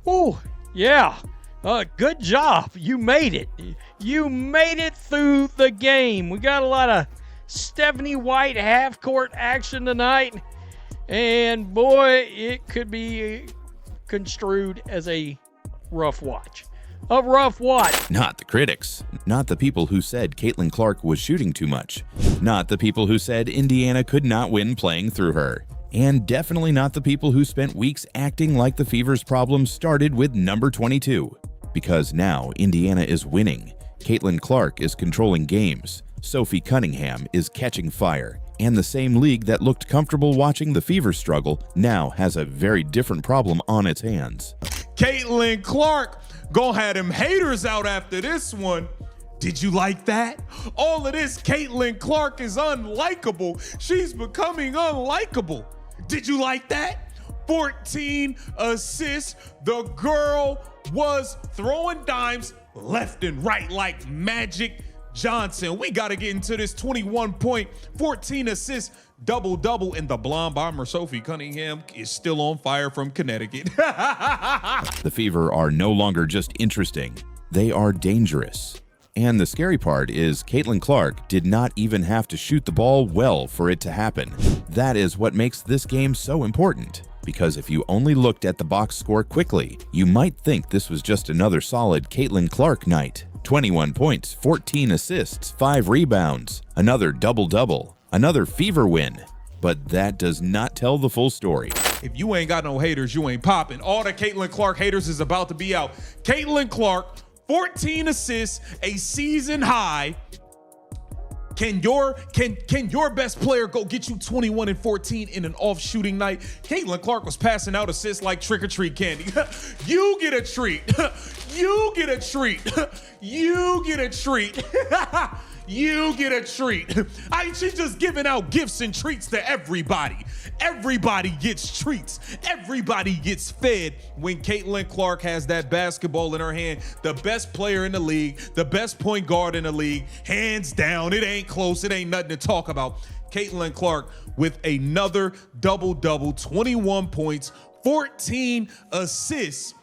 Oh, yeah. Good job. You made it. You made it through the game. We got a lot of Stephanie White half-court action tonight. And, boy, it could be construed as a rough watch. A rough watch. Not the critics. Not the people who said Caitlin Clark was shooting too much. Not the people who said Indiana could not win playing through her. And definitely not the people who spent weeks acting like the Fever's problems started with number 22. Because now Indiana is winning. Caitlin Clark is controlling games. Sophie Cunningham is catching fire. And the same league that looked comfortable watching the Fever struggle now has a very different problem on its hands. Caitlin Clark gonna have them haters out after this one. Did you like that? All of this, Caitlin Clark is unlikable. She's becoming unlikable. Did you like that? 14 assists. The girl was throwing dimes left and right like Magic Johnson. We got to get into this 21 point, 14 assists, double-double, and the blonde bomber Sophie Cunningham is still on fire from Connecticut. The Fever are no longer just interesting. They are dangerous. And the scary part is Caitlin Clark did not even have to shoot the ball well for it to happen. That is what makes this game so important. Because if you only looked at the box score quickly, you might think this was just another solid Caitlin Clark night. 21 points, 14 assists, 5 rebounds, another double-double, another Fever win. But that does not tell the full story. If you ain't got no haters, you ain't popping. All the Caitlin Clark haters is about to be out. Caitlin Clark, 14 assists, a season high. Can your best player go get you 21 and 14 in an off shooting night? Caitlin Clark was passing out assists like trick-or-treat candy. You get a treat. You get a treat. You get a treat. You get a treat. She's just giving out gifts and treats to everybody. Everybody gets treats. Everybody gets fed when Caitlin Clark has that basketball in her hand. The best player in the league, the best point guard in the league, hands down. It ain't close. It ain't nothing to talk about. Caitlin Clark with another double-double, 21 points, 14 assists,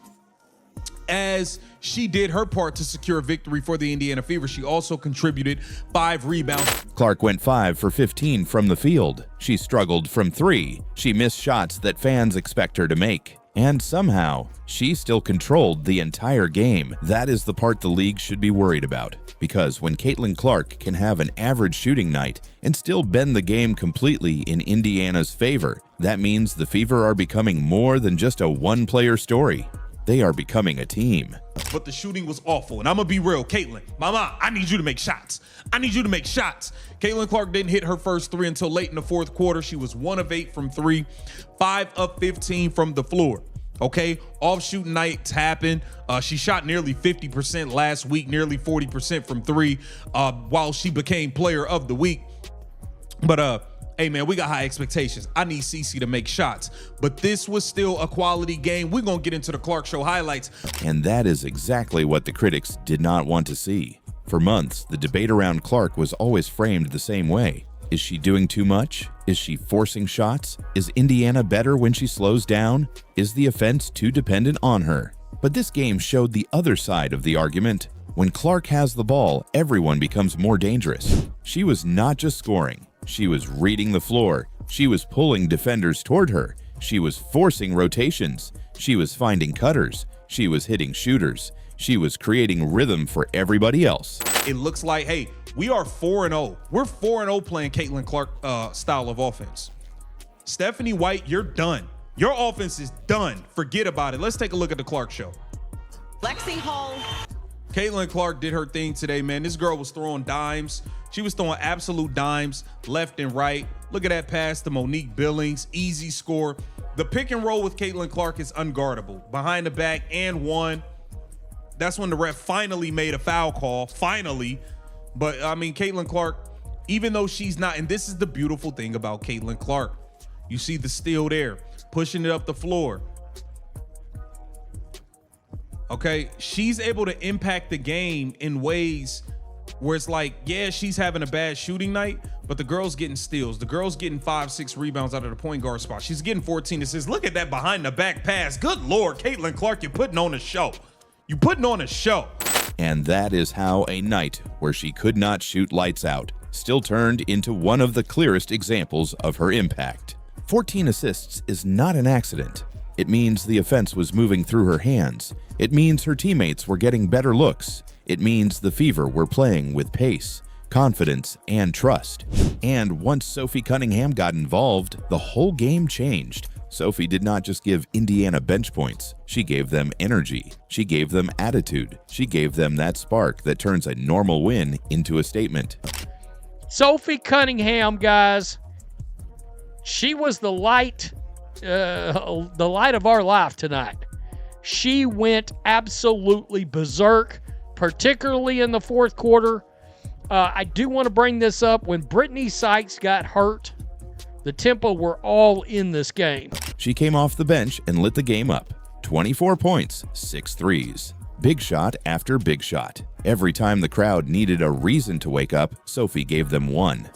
as she did her part to secure a victory for the Indiana Fever. She also contributed 5 rebounds. Clark went 5 for 15 from the field. She struggled from 3. She missed shots that fans expect her to make. And somehow, she still controlled the entire game. That is the part the league should be worried about. Because when Caitlin Clark can have an average shooting night and still bend the game completely in Indiana's favor, that means the Fever are becoming more than just a one-player story. They are becoming a team. But the shooting was awful. And I'm going to be real. Caitlin, mama, I need you to make shots. I need you to make shots. Caitlin Clark didn't hit her first 3 until late in the fourth quarter. She was 1 of 8 from 3, 5 of 15 from the floor. Okay, off shooting nights happen. She shot nearly 50% last week, nearly 40% from 3, while she became player of the week. But hey, man, we got high expectations. I need Cece to make shots. But this was still a quality game. We're going to get into the Clark Show highlights. And that is exactly what the critics did not want to see. For months, the debate around Clark was always framed the same way. Is she doing too much? Is she forcing shots? Is Indiana better when she slows down? Is the offense too dependent on her? But this game showed the other side of the argument. When Clark has the ball, everyone becomes more dangerous. She was not just scoring. She was reading the floor. She was pulling defenders toward her. She was forcing rotations. She was finding cutters. She was hitting shooters. She was creating rhythm for everybody else. It looks like, hey, we are 4-0. We're 4-0 playing Caitlin Clark style of offense. Stephanie White, you're done. Your offense is done. Forget about it. Let's take a look at the Clark Show. Lexi Hall. Caitlin Clark did her thing today, man. This girl was throwing dimes. She was throwing absolute dimes left and right. Look at that pass to Monique Billings. Easy score. The pick and roll with Caitlin Clark is unguardable. Behind the back and one. That's when the ref finally made a foul call. Finally. But, I mean, Caitlin Clark, even though she's not, and this is the beautiful thing about Caitlin Clark. You see the steal there. Pushing it up the floor. Okay, she's able to impact the game in ways where it's like, yeah, she's having a bad shooting night, but the girl's getting steals. The girl's getting 5-6 rebounds out of the point guard spot. She's getting 14 assists. Look at that behind the back pass. Good Lord, Caitlin Clark, you're putting on a show. You putting on a show. And that is how a night where she could not shoot lights out still turned into one of the clearest examples of her impact. 14 assists is not an accident. It means the offense was moving through her hands. It means her teammates were getting better looks. It means the Fever were playing with pace, confidence, and trust. And once Sophie Cunningham got involved, the whole game changed. Sophie did not just give Indiana bench points. She gave them energy. She gave them attitude. She gave them that spark that turns a normal win into a statement. Sophie Cunningham, guys, she was the light of our life tonight. She went absolutely berserk, particularly in the fourth quarter. I do want to bring this up. When Brittany Sykes got hurt, the Tempo were all in this game. She came off the bench and lit the game up. 24 points, 6 threes. Big shot after big shot. Every time the crowd needed a reason to wake up, Sophie gave them one.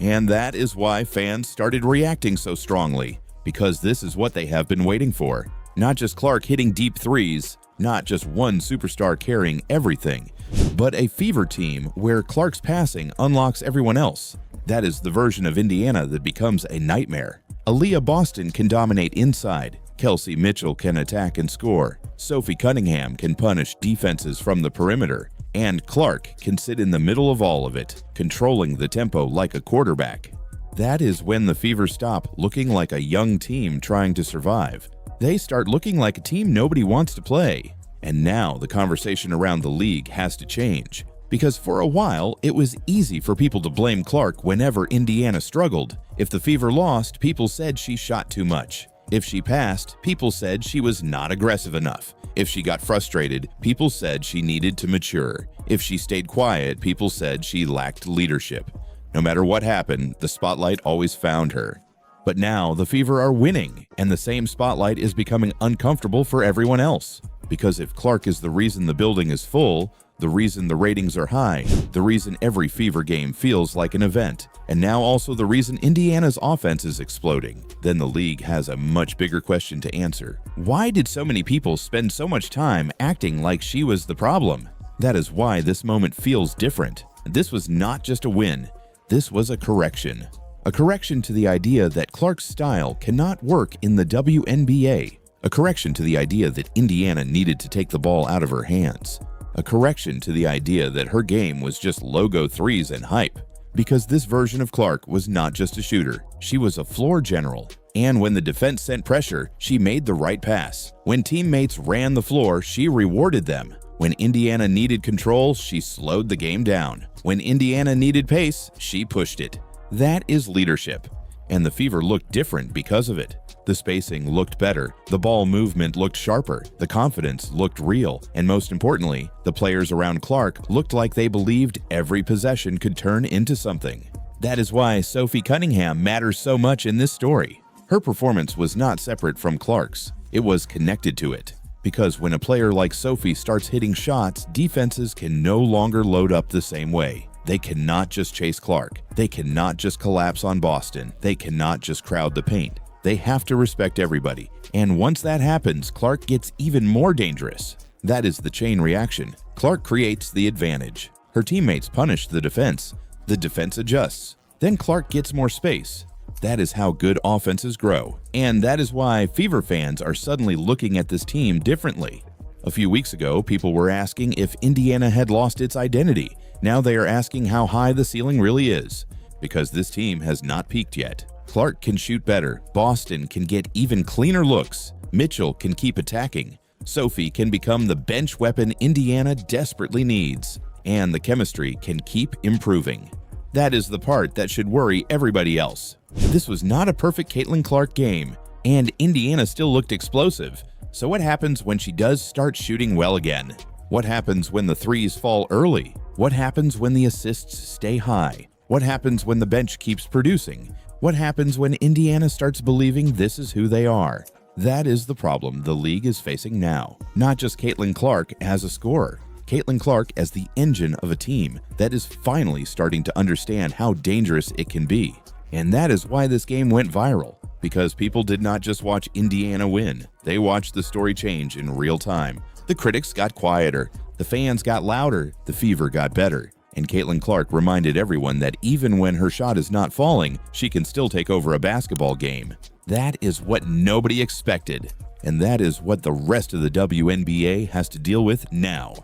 And that is why fans started reacting so strongly, because this is what they have been waiting for. Not just Clark hitting deep threes, not just one superstar carrying everything, but a Fever team where Clark's passing unlocks everyone else. That is the version of Indiana that becomes a nightmare. Aaliyah Boston can dominate inside. Kelsey Mitchell can attack and score. Sophie Cunningham can punish defenses from the perimeter. And Clark can sit in the middle of all of it, controlling the tempo like a quarterback. That is when the Fever stop looking like a young team trying to survive. They start looking like a team nobody wants to play. And now the conversation around the league has to change. Because for a while, it was easy for people to blame Clark whenever Indiana struggled. If the Fever lost, people said she shot too much. If she passed, people said she was not aggressive enough. If she got frustrated, people said she needed to mature. If she stayed quiet, people said she lacked leadership. No matter what happened, the spotlight always found her. But now the Fever are winning, and the same spotlight is becoming uncomfortable for everyone else. Because if Clark is the reason the building is full, the reason the ratings are high, the reason every Fever game feels like an event, and now also the reason Indiana's offense is exploding, then the league has a much bigger question to answer. Why did so many people spend so much time acting like she was the problem? That is why this moment feels different. This was not just a win. This was a correction. A correction to the idea that Clark's style cannot work in the WNBA. A correction to the idea that Indiana needed to take the ball out of her hands. A correction to the idea that her game was just logo threes and hype. Because this version of Clark was not just a shooter, she was a floor general. And when the defense sent pressure, she made the right pass. When teammates ran the floor, she rewarded them. When Indiana needed control, she slowed the game down. When Indiana needed pace, she pushed it. That is leadership. And the Fever looked different because of it. The spacing looked better, the ball movement looked sharper, the confidence looked real, and most importantly, the players around Clark looked like they believed every possession could turn into something. That is why Sophie Cunningham matters so much in this story. Her performance was not separate from Clark's, it was connected to it. Because when a player like Sophie starts hitting shots, defenses can no longer load up the same way. They cannot just chase Clark. They cannot just collapse on Boston. They cannot just crowd the paint. They have to respect everybody. And once that happens, Clark gets even more dangerous. That is the chain reaction. Clark creates the advantage. Her teammates punish the defense. The defense adjusts. Then Clark gets more space. That is how good offenses grow. And that is why Fever fans are suddenly looking at this team differently. A few weeks ago, people were asking if Indiana had lost its identity. Now they are asking how high the ceiling really is. Because this team has not peaked yet. Clark can shoot better. Boston can get even cleaner looks. Mitchell can keep attacking. Sophie can become the bench weapon Indiana desperately needs. And the chemistry can keep improving. That is the part that should worry everybody else. This was not a perfect Caitlin Clark game, and Indiana still looked explosive. So what happens when she does start shooting well again? What happens when the threes fall early? What happens when the assists stay high? What happens when the bench keeps producing? What happens when Indiana starts believing this is who they are? That is the problem the league is facing now. Not just Caitlin Clark as a scorer. Caitlin Clark as the engine of a team that is finally starting to understand how dangerous it can be. And that is why this game went viral, because people did not just watch Indiana win, they watched the story change in real time. The critics got quieter, the fans got louder, the fever got better. And Caitlin Clark reminded everyone that even when her shot is not falling, she can still take over a basketball game. That is what nobody expected. And that is what the rest of the WNBA has to deal with now.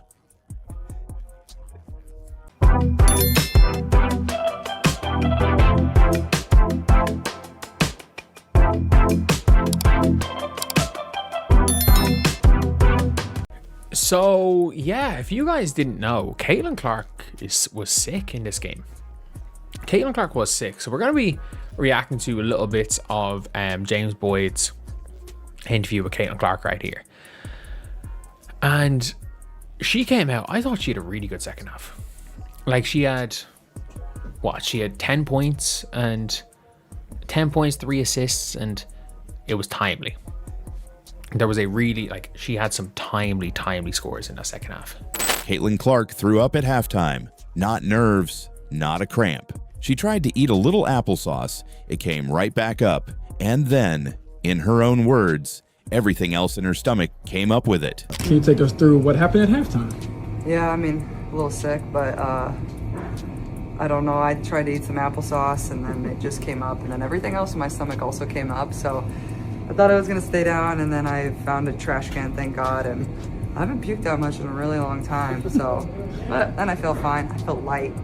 So, yeah, if you guys didn't know, Caitlin Clark was sick in this game. Caitlin Clark was sick. So we're going to be reacting to a little bit of James Boyd's interview with Caitlin Clark right here. And she came out, I thought she had a really good second half. Like she had 10 points, 3 assists, and it was timely. There was she had some timely scores in that second half. Caitlin Clark threw up at halftime. Not nerves, not a cramp. She tried to eat a little applesauce. It came right back up. And then, in her own words, everything else in her stomach came up with it. Can you take us through what happened at halftime? Yeah, I mean, a little sick, but I don't know. I tried to eat some applesauce and then it just came up, and then everything else in my stomach also came up. So I thought I was gonna stay down, and then I found a trash can, thank God, and I haven't puked that much in a really long time. So, but then I felt fine. I felt light,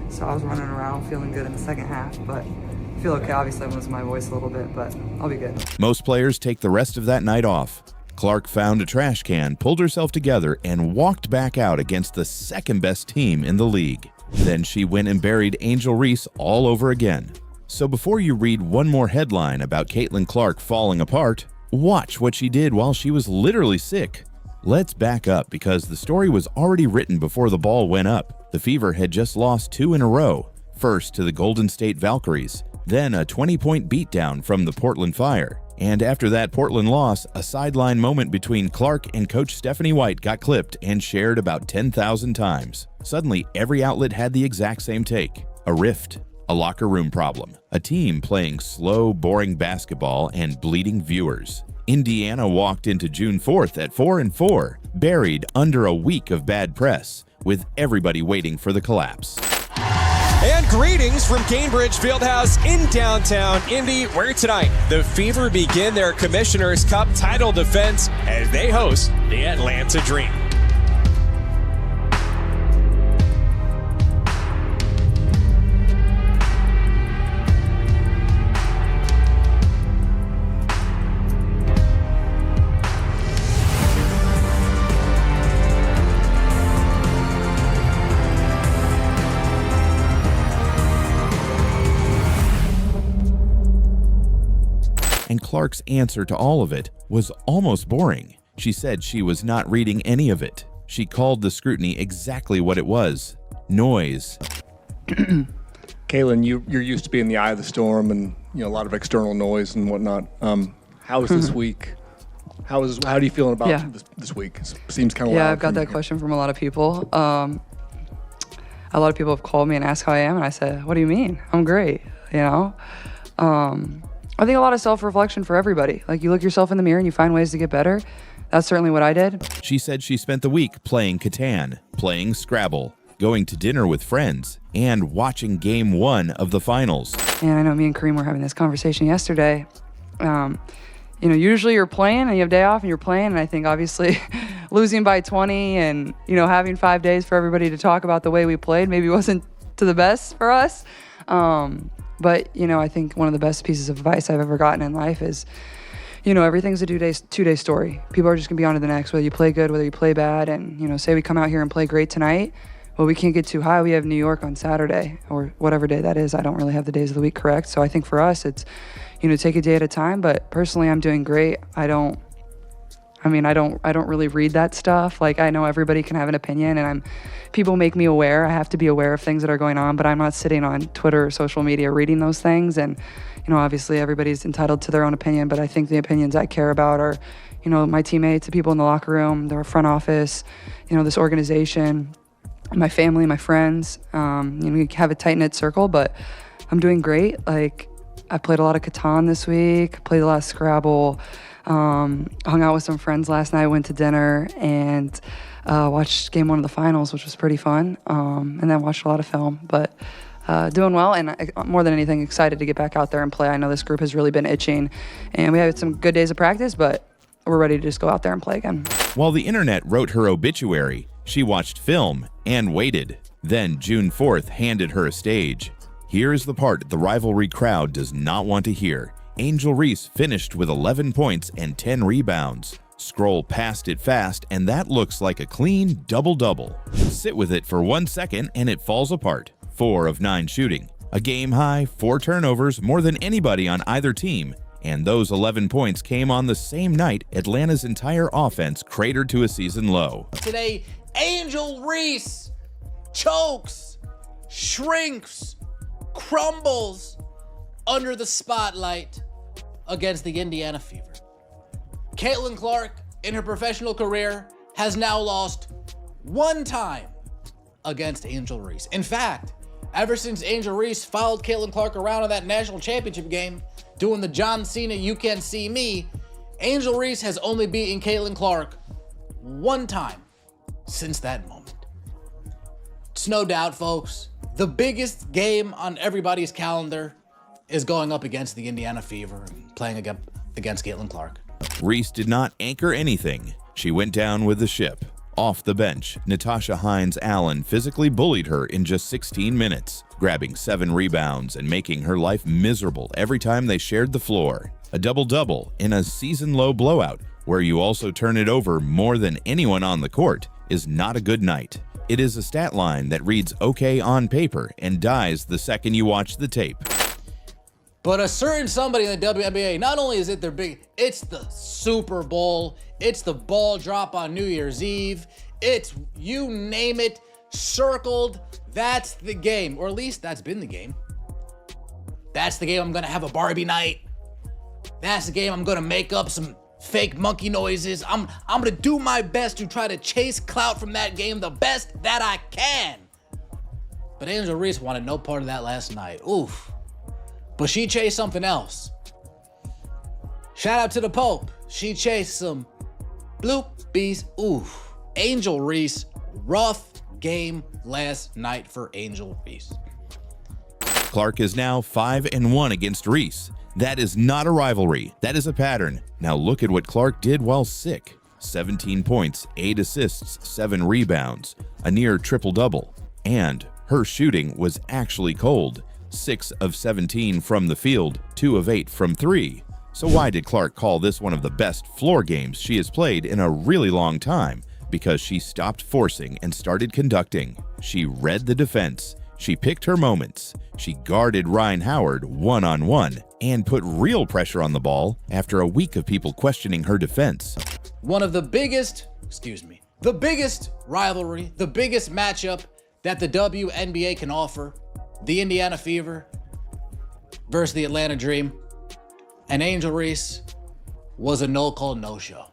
so I was running around feeling good in the second half, but I feel okay. Obviously, I'm losing my voice a little bit, but I'll be good. Most players take the rest of that night off. Clark found a trash can, pulled herself together, and walked back out against the second best team in the league. Then she went and buried Angel Reese all over again. So before you read one more headline about Caitlin Clark falling apart, watch what she did while she was literally sick. Let's back up because the story was already written before the ball went up. The Fever had just lost 2 in a row, first to the Golden State Valkyries, then a 20-point beatdown from the Portland Fire. And after that Portland loss, a sideline moment between Clark and Coach Stephanie White got clipped and shared about 10,000 times. Suddenly, every outlet had the exact same take: a rift, a locker room problem, a team playing slow, boring basketball, and bleeding viewers. Indiana walked into June 4th at 4-4, buried under a week of bad press, with everybody waiting for the collapse. And greetings from Cambridge Fieldhouse in downtown Indy, where tonight the Fever begin their Commissioner's Cup title defense as they host the Atlanta Dream. And Clark's answer to all of it was almost boring. She said she was not reading any of it. She called the scrutiny exactly what it was: noise. Caitlin, you're used to being in the eye of the storm and a lot of external noise and whatnot. How is this week? How are you feeling about this week? It seems kind of Yeah, loud I've got that question from a lot of people. A lot of people have called me and asked how I am, and I said, "What do you mean? I'm great." I think a lot of self-reflection for everybody. Like, you look yourself in the mirror and you find ways to get better. That's certainly what I did. She said she spent the week playing Catan, playing Scrabble, going to dinner with friends, and watching Game 1 of the finals. And I know me and Kareem were having this conversation yesterday. Usually you're playing and you have day off and you're playing, and I think obviously losing by 20 and, having 5 days for everybody to talk about the way we played maybe wasn't to the best for us. But, I think one of the best pieces of advice I've ever gotten in life is, everything's a two-day story. People are just going to be on to the next, whether you play good, whether you play bad. And, say we come out here and play great tonight. Well, we can't get too high. We have New York on Saturday or whatever day that is. I don't really have the days of the week correct. So I think for us, it's, take a day at a time. But personally, I'm doing great. I don't really read that stuff. Like, I know everybody can have an opinion, and people make me aware. I have to be aware of things that are going on, but I'm not sitting on Twitter or social media reading those things. And, obviously everybody's entitled to their own opinion, but I think the opinions I care about are, my teammates, the people in the locker room, the front office, this organization, my family, my friends. We have a tight-knit circle, but I'm doing great. Like, I played a lot of Catan this week, played a lot of Scrabble, hung out with some friends last night, went to dinner, and watched game 1 of the finals, which was pretty fun, and then watched a lot of film. But doing well, and more than anything, excited to get back out there and play. I know this group has really been itching, and we had some good days of practice, but we're ready to just go out there and play again. While the internet wrote her obituary, she watched film and waited. Then June 4th handed her a stage. Here's the part the rivalry crowd does not want to hear. Angel Reese finished with 11 points and 10 rebounds. Scroll past it fast, and that looks like a clean double-double. Sit with it for 1 second, and it falls apart. 4 of 9 shooting. A game high, 4 turnovers, more than anybody on either team. And those 11 points came on the same night Atlanta's entire offense cratered to a season low. Today, Angel Reese chokes, shrinks, crumbles under the spotlight against the Indiana Fever. Caitlin Clark, in her professional career, has now lost 1 time against Angel Reese. In fact, ever since Angel Reese followed Caitlin Clark around in that national championship game, doing the John Cena "You Can See Me," Angel Reese has only beaten Caitlin Clark 1 time since that moment. It's no doubt, folks, the biggest game on everybody's calendar is going up against the Indiana Fever and playing against Caitlin Clark. Reese did not anchor anything. She went down with the ship. Off the bench, Natasha Hines-Allen physically bullied her in just 16 minutes, grabbing 7 rebounds and making her life miserable every time they shared the floor. A double-double in a season-low blowout, where you also turn it over more than anyone on the court, is not a good night. It is a stat line that reads okay on paper and dies the second you watch the tape. But a certain somebody in the WNBA, not only is it their it's the Super Bowl, it's the ball drop on New Year's Eve, it's, you name it, circled, that's the game. Or at least that's been the game. That's the game I'm gonna have a Barbie night. That's the game I'm gonna make up some fake monkey noises. I'm gonna do my best to try to chase clout from that game the best that I can. But Angel Reese wanted no part of that last night. Oof. But she chased something else. Shout out to the Pope. She chased some bloopies. Oof. Angel Reese, rough game last night for Angel Reese. Clark is now 5-1 against Reese. That is not a rivalry. That is a pattern. Now look at what Clark did while sick. 17 points, 8 assists, 7 rebounds, a near triple-double. And her shooting was actually cold. 6 of 17 from the field, 2 of 8 from 3. So why did Clark call this one of the best floor games she has played in a really long time? Because she stopped forcing and started conducting. She read the defense. She picked her moments. She guarded Ryan Howard one-on-one and put real pressure on the ball after a week of people questioning her defense. One of the biggest rivalry, the biggest matchup that the WNBA can offer, the Indiana Fever versus the Atlanta Dream. And Angel Reese was a no-call, no-show.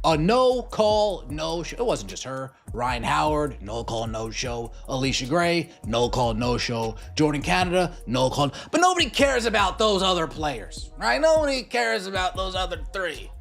A no-call, no-show. It wasn't just her. Ryan Howard, no-call, no-show. Alicia Gray, no-call, no-show. Jordan Canada, no-call. But nobody cares about those other players, right? Nobody cares about those other 3.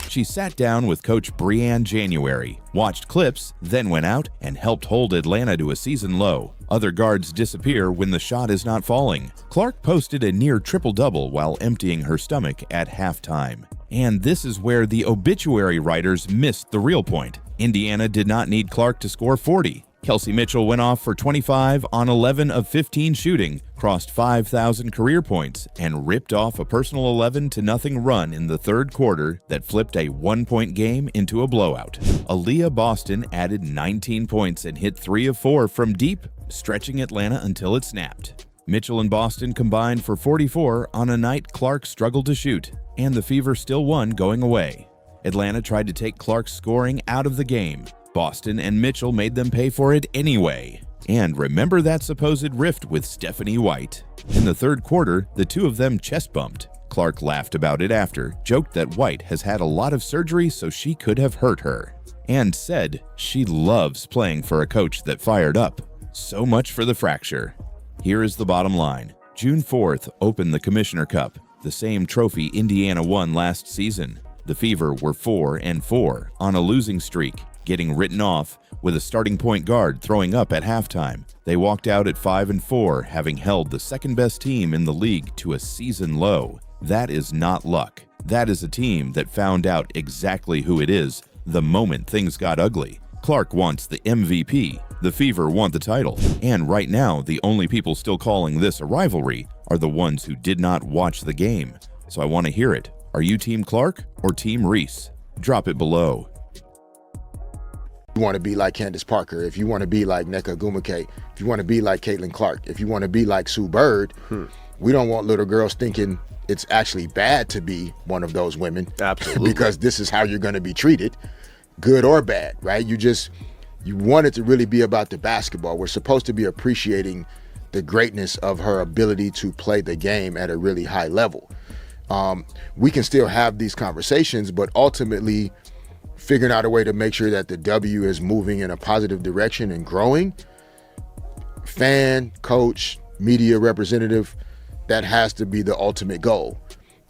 She sat down with Coach Breanne January, watched clips, then went out and helped hold Atlanta to a season low. Other guards disappear when the shot is not falling. Clark posted a near triple-double while emptying her stomach at halftime. And this is where the obituary writers missed the real point. Indiana did not need Clark to score 40. Kelsey Mitchell went off for 25 on 11 of 15 shooting, crossed 5,000 career points, and ripped off a personal 11-0 run in the third quarter that flipped a 1-point game into a blowout. Aaliyah Boston added 19 points and hit 3 of 4 from deep, stretching Atlanta until it snapped. Mitchell and Boston combined for 44 on a night Clark struggled to shoot, and the Fever still won going away. Atlanta tried to take Clark's scoring out of the game. Boston and Mitchell made them pay for it anyway. And remember that supposed rift with Stephanie White. In the third quarter, the two of them chest bumped. Clark laughed about it after, joked that White has had a lot of surgery so she could have hurt her, and said she loves playing for a coach that fired up. So much for the fracture. Here is the bottom line. June 4th opened the Commissioner Cup, the same trophy Indiana won last season. The Fever were 4-4 on a losing streak, getting written off with a starting point guard throwing up at halftime. They walked out at 5-4, having held the second-best team in the league to a season low. That is not luck. That is a team that found out exactly who it is the moment things got ugly. Clark wants the MVP. The Fever want the title. And right now, the only people still calling this a rivalry are the ones who did not watch the game. So I want to hear it. Are you Team Clark or Team Reese? Drop it below. You want to be like Candace Parker, if you want to be like Nneka Ogwumike, if you want to be like Caitlin Clark, if you want to be like Sue Bird, we don't want little girls thinking it's actually bad to be one of those women. Absolutely. Because this is how you're going to be treated, good or bad, right? You want it to really be about the basketball. We're supposed to be appreciating the greatness of her ability to play the game at a really high level. We can still have these conversations, but ultimately figuring out a way to make sure that the W is moving in a positive direction and growing. Fan, coach, media representative, that has to be the ultimate goal.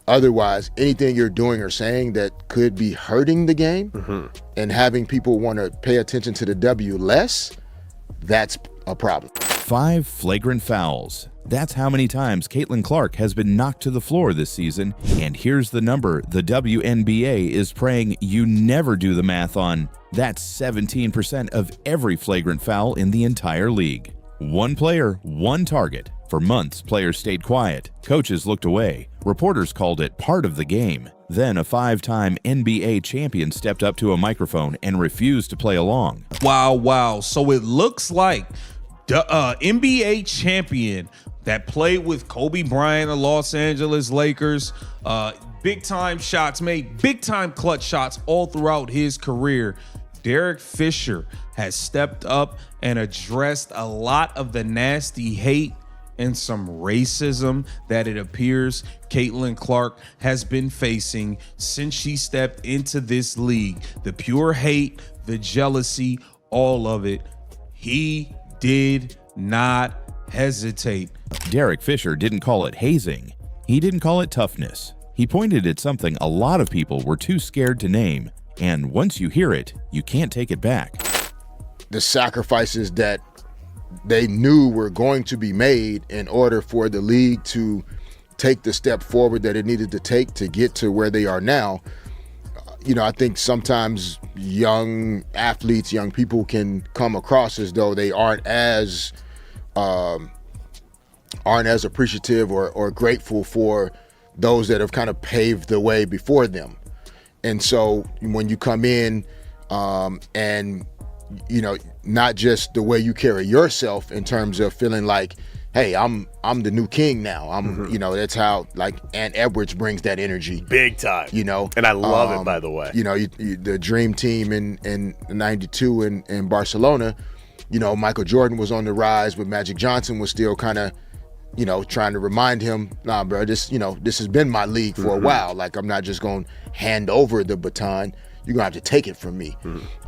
Otherwise, anything you're doing or saying that could be hurting the game and having people want to pay attention to the W less, that's a problem. 5 flagrant fouls. That's how many times Caitlin Clark has been knocked to the floor this season. And here's the number the WNBA is praying you never do the math on. That's 17% of every flagrant foul in the entire league. One player, one target. For months, players stayed quiet. Coaches looked away. Reporters called it part of the game. Then a 5-time NBA champion stepped up to a microphone and refused to play along. Wow. So it looks like the NBA champion that played with Kobe Bryant of Los Angeles Lakers, big time shots made, big time clutch shots all throughout his career. Derek Fisher has stepped up and addressed a lot of the nasty hate and some racism that it appears Caitlin Clark has been facing since she stepped into this league. The pure hate, the jealousy, all of it. He did not hesitate. Derek Fisher didn't call it hazing. He didn't call it toughness. He pointed at something a lot of people were too scared to name. And once you hear it, you can't take it back. The sacrifices that they knew were going to be made in order for the league to take the step forward that it needed to take to get to where they are now. I think sometimes young athletes, young people can come across as though they aren't as appreciative or grateful for those that have kind of paved the way before them. And so when you come in and not just the way you carry yourself in terms of feeling like, hey, I'm the new king now. That's how like Ant Edwards brings that energy. Big time. And I love it, by the way. The dream team in 92 in Barcelona, Michael Jordan was on the rise, but Magic Johnson was still kind of, trying to remind him, nah, bro, this has been my league for a while. Like, I'm not just going to hand over the baton. You're going to have to take it from me.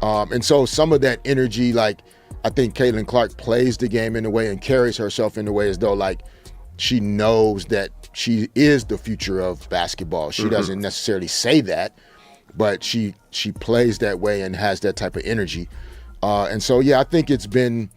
And so some of that energy, like, I think Caitlin Clark plays the game in a way and carries herself in a way as though, like, she knows that she is the future of basketball. She doesn't necessarily say that, but she plays that way and has that type of energy. And so, yeah, I think it's been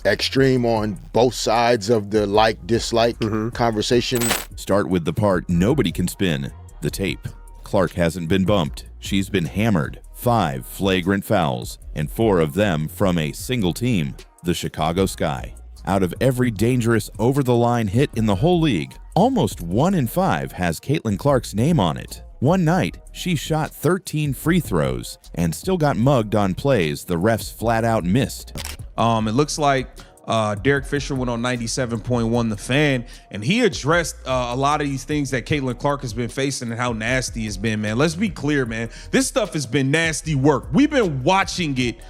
extreme on both sides of the like-dislike conversation. Start with the part nobody can spin, the tape. Clark hasn't been bumped. She's been hammered. 5 flagrant fouls, and 4 of them from a single team, the Chicago Sky. Out of every dangerous over-the-line hit in the whole league, almost 1 in 5 has Caitlin Clark's name on it. One night, she shot 13 free throws and still got mugged on plays the refs flat out missed. It looks like Derek Fisher went on 97.1 The Fan, and he addressed a lot of these things that Caitlin Clark has been facing and how nasty it's been, man. Let's be clear, man. This stuff has been nasty work. We've been watching it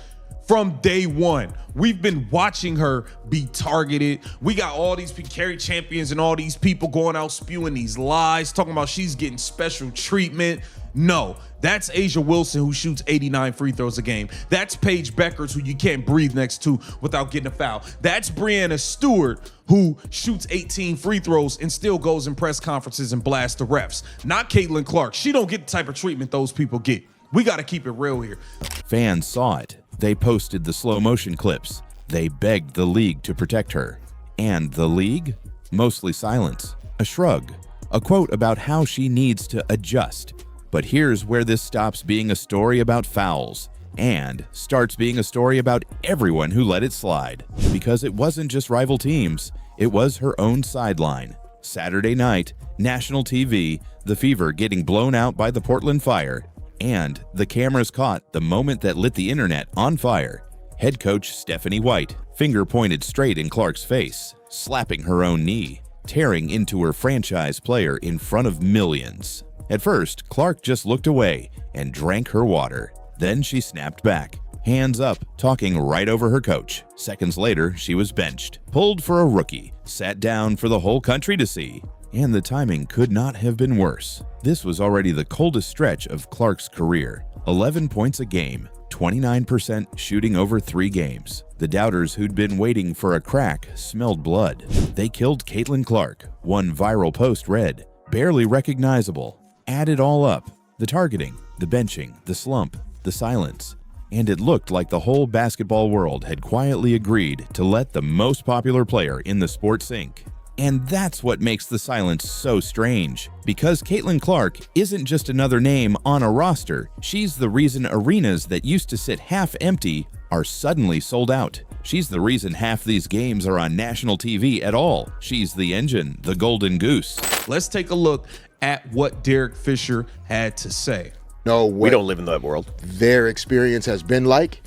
from day one. We've been watching her be targeted. We got all these carry champions and all these people going out spewing these lies, talking about she's getting special treatment. No, that's Asia Wilson, who shoots 89 free throws a game. That's Paige Beckers, who you can't breathe next to without getting a foul. That's Breanna Stewart, who shoots 18 free throws and still goes in press conferences and blasts the refs. Not Caitlin Clark. She don't get the type of treatment those people get. We got to keep it real here. Fans saw it. They posted the slow motion clips. They begged the league to protect her. And the league? Mostly silence. A shrug. A quote about how she needs to adjust. But here's where this stops being a story about fouls and starts being a story about everyone who let it slide. Because it wasn't just rival teams, it was her own sideline. Saturday night, national TV, the Fever getting blown out by the Portland Fire, and the cameras caught the moment that lit the internet on fire. Head coach Stephanie White, finger pointed straight in Clark's face, slapping her own knee, tearing into her franchise player in front of millions. At first, Clark just looked away and drank her water. Then she snapped back, hands up, talking right over her coach. Seconds later, she was benched, pulled for a rookie, sat down for the whole country to see. And the timing could not have been worse. This was already the coldest stretch of Clark's career. 11 points a game, 29% shooting over 3 games. The doubters who'd been waiting for a crack smelled blood. They killed Caitlin Clark. One viral post read, "Barely recognizable." Add it all up, the targeting, the benching, the slump, the silence, and it looked like the whole basketball world had quietly agreed to let the most popular player in the sport sink. And that's what makes the silence so strange, because Caitlin Clark isn't just another name on a roster. She's the reason arenas that used to sit half empty are suddenly sold out. She's the reason half these games are on national TV at all. She's the engine, the golden goose. Let's take a look at what Derek Fisher had to say. No, we don't live in that world. Their experience has been like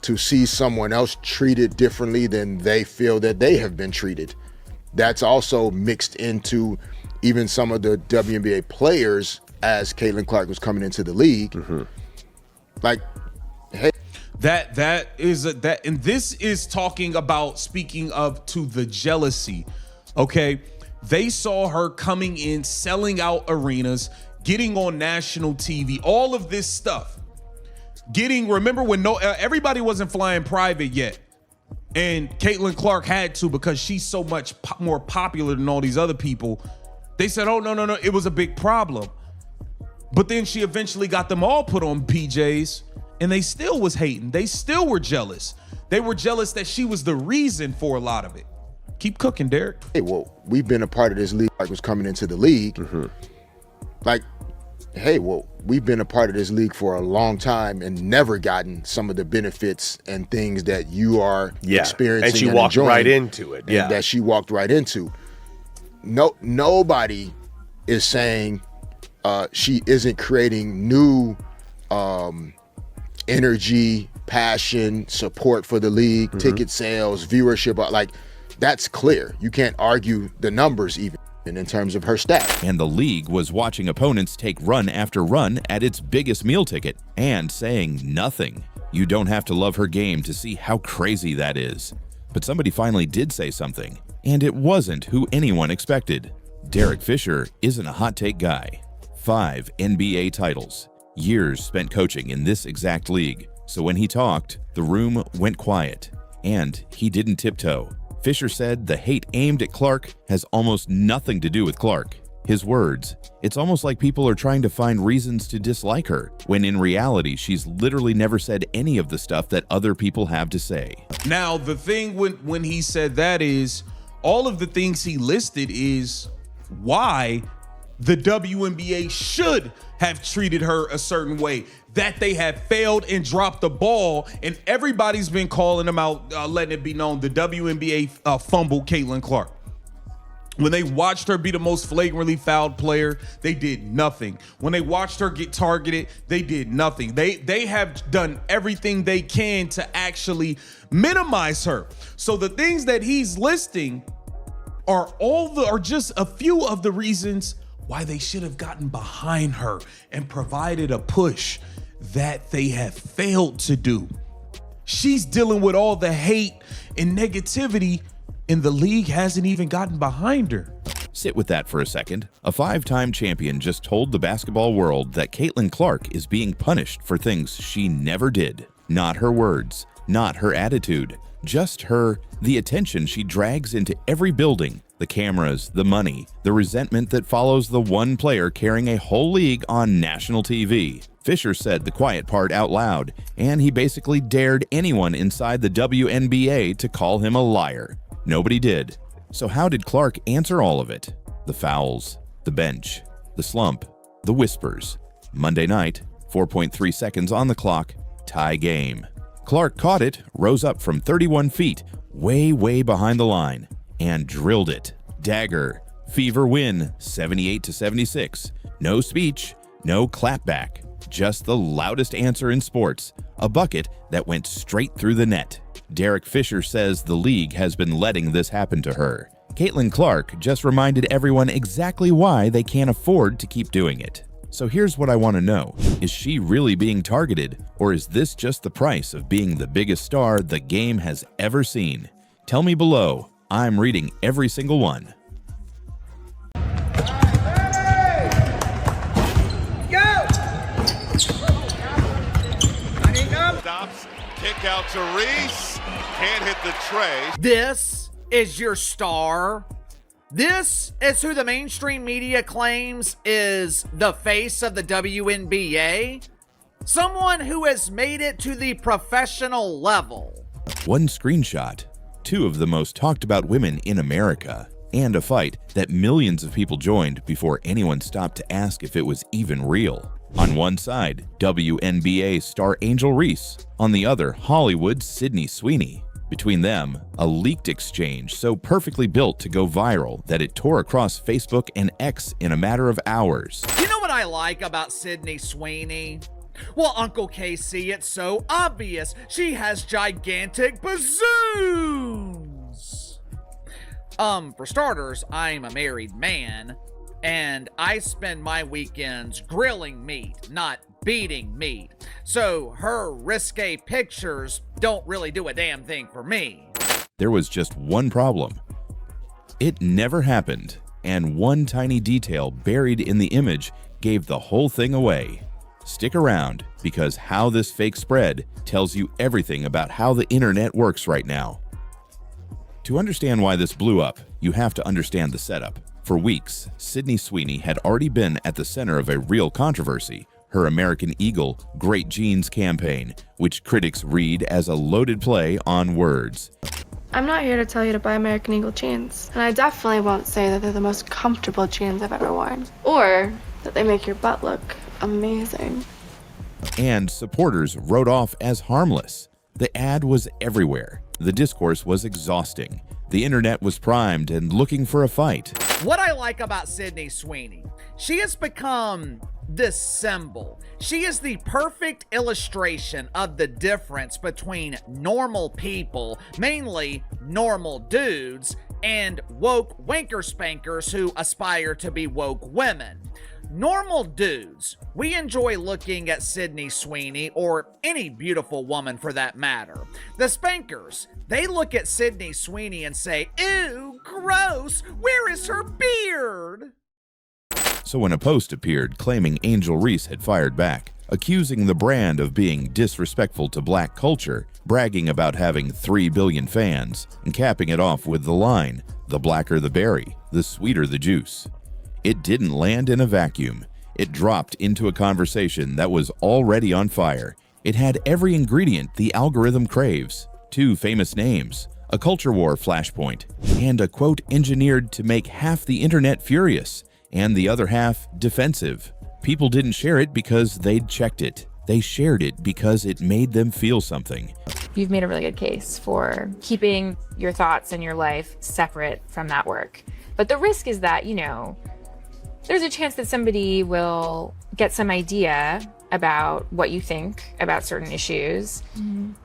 to see someone else treated differently than they feel that they have been treated. That's also mixed into even some of the WNBA players as Caitlin Clark was coming into the league. Mm-hmm. Like, hey. And this is talking about, speaking of to the jealousy, okay? They saw her coming in, selling out arenas, getting on national TV, all of this stuff. Remember when everybody wasn't flying private yet, and Caitlin Clark had to because she's so much more popular than all these other people. They said, oh, no, it was a big problem. But then she eventually got them all put on PJs, and they still was hating. They still were jealous. They were jealous that she was the reason for a lot of it. Keep cooking, Derek. Hey, well, we've been a part of this league like was coming into the league. Mm-hmm. Like, hey, well, we've been a part of this league for a long time and never gotten some of the benefits and things that you are experiencing. And she walked right into it. Yeah. That she walked right into. No, nobody is saying she isn't creating new energy, passion, support for the league, ticket sales, viewership. Like, that's clear. You can't argue the numbers even in terms of her stats. And the league was watching opponents take run after run at its biggest meal ticket and saying nothing. You don't have to love her game to see how crazy that is. But somebody finally did say something, and it wasn't who anyone expected. Derek Fisher isn't a hot take guy. 5 NBA titles, years spent coaching in this exact league. So when he talked, the room went quiet, and he didn't tiptoe. Fisher said the hate aimed at Clark has almost nothing to do with Clark. His words, it's almost like people are trying to find reasons to dislike her, when in reality, she's literally never said any of the stuff that other people have to say. Now, the thing when he said that is, all of the things he listed is why the WNBA should have treated her a certain way, that they have failed and dropped the ball, and everybody's been calling them out, letting it be known the WNBA fumbled Caitlin Clark. When they watched her be the most flagrantly fouled player, they did nothing. When they watched her get targeted, they did nothing. They have done everything they can to actually minimize her. So the things that he's listing are just a few of the reasons why they should have gotten behind her and provided a push that they have failed to do. She's dealing with all the hate and negativity, and the league hasn't even gotten behind her. Sit with that for a second. A 5-time champion just told the basketball world that Caitlin Clark is being punished for things she never did. Not her words, not her attitude, just the attention she drags into every building, the cameras, the money, the resentment that follows the one player carrying a whole league on national TV. Fisher said the quiet part out loud, and he basically dared anyone inside the WNBA to call him a liar. Nobody did. So how did Clark answer all of it? The fouls, the bench, the slump, the whispers. Monday night, 4.3 seconds on the clock, tie game. Clark caught it, rose up from 31 feet, way behind the line, and drilled it. Dagger. Fever win, 78-76. No speech, no clapback. Just the loudest answer in sports, a bucket that went straight through the net. Derek Fisher says the league has been letting this happen to her. Caitlin Clark just reminded everyone exactly why they can't afford to keep doing it. So here's what I want to know. Is she really being targeted, or is this just the price of being the biggest star the game has ever seen? Tell me below. I'm reading every single one. Stops, kick out to Reese, can't hit the tray. This is your star. This is who the mainstream media claims is the face of the WNBA. Someone who has made it to the professional level. One screenshot, 2 of the most talked about women in America, and a fight that millions of people joined before anyone stopped to ask if it was even real. On one side, WNBA star Angel Reese. On the other, Hollywood's Sydney Sweeney. Between them, a leaked exchange so perfectly built to go viral that it tore across Facebook and X in a matter of hours. You know what I like about Sydney Sweeney? Well, Uncle KC, it's so obvious. She has gigantic bazooms. For starters, I'm a married man, and I spend my weekends grilling meat, not beating meat. So her risque pictures don't really do a damn thing for me. There was just one problem. It never happened, and one tiny detail buried in the image gave the whole thing away. Stick around, because how this fake spread tells you everything about how the internet works right now. To understand why this blew up, you have to understand the setup. For weeks, Sydney Sweeney had already been at the center of a real controversy, her American Eagle Great Jeans campaign, which critics read as a loaded play on words. I'm not here to tell you to buy American Eagle jeans, and I definitely won't say that they're the most comfortable jeans I've ever worn, or that they make your butt look amazing. And supporters wrote off as harmless. The ad was everywhere. The discourse was exhausting. The internet was primed and looking for a fight. What I like about Sydney Sweeney, she has become this symbol. She is the perfect illustration of the difference between normal people, mainly normal dudes, and woke wanker spankers who aspire to be woke women. Normal dudes, we enjoy looking at Sydney Sweeney, or any beautiful woman for that matter. The spankers, they look at Sydney Sweeney and say, "Ew, gross, where is her beard?" So when a post appeared claiming Angel Reese had fired back, accusing the brand of being disrespectful to black culture, bragging about having 3 billion fans, and capping it off with the line, "The blacker the berry, the sweeter the juice." It didn't land in a vacuum. It dropped into a conversation that was already on fire. It had every ingredient the algorithm craves. 2 famous names, a culture war flashpoint, and a quote engineered to make half the internet furious, and the other half defensive. People didn't share it because they'd checked it. They shared it because it made them feel something. You've made a really good case for keeping your thoughts and your life separate from that work. But the risk is that, there's a chance that somebody will get some idea about what you think about certain issues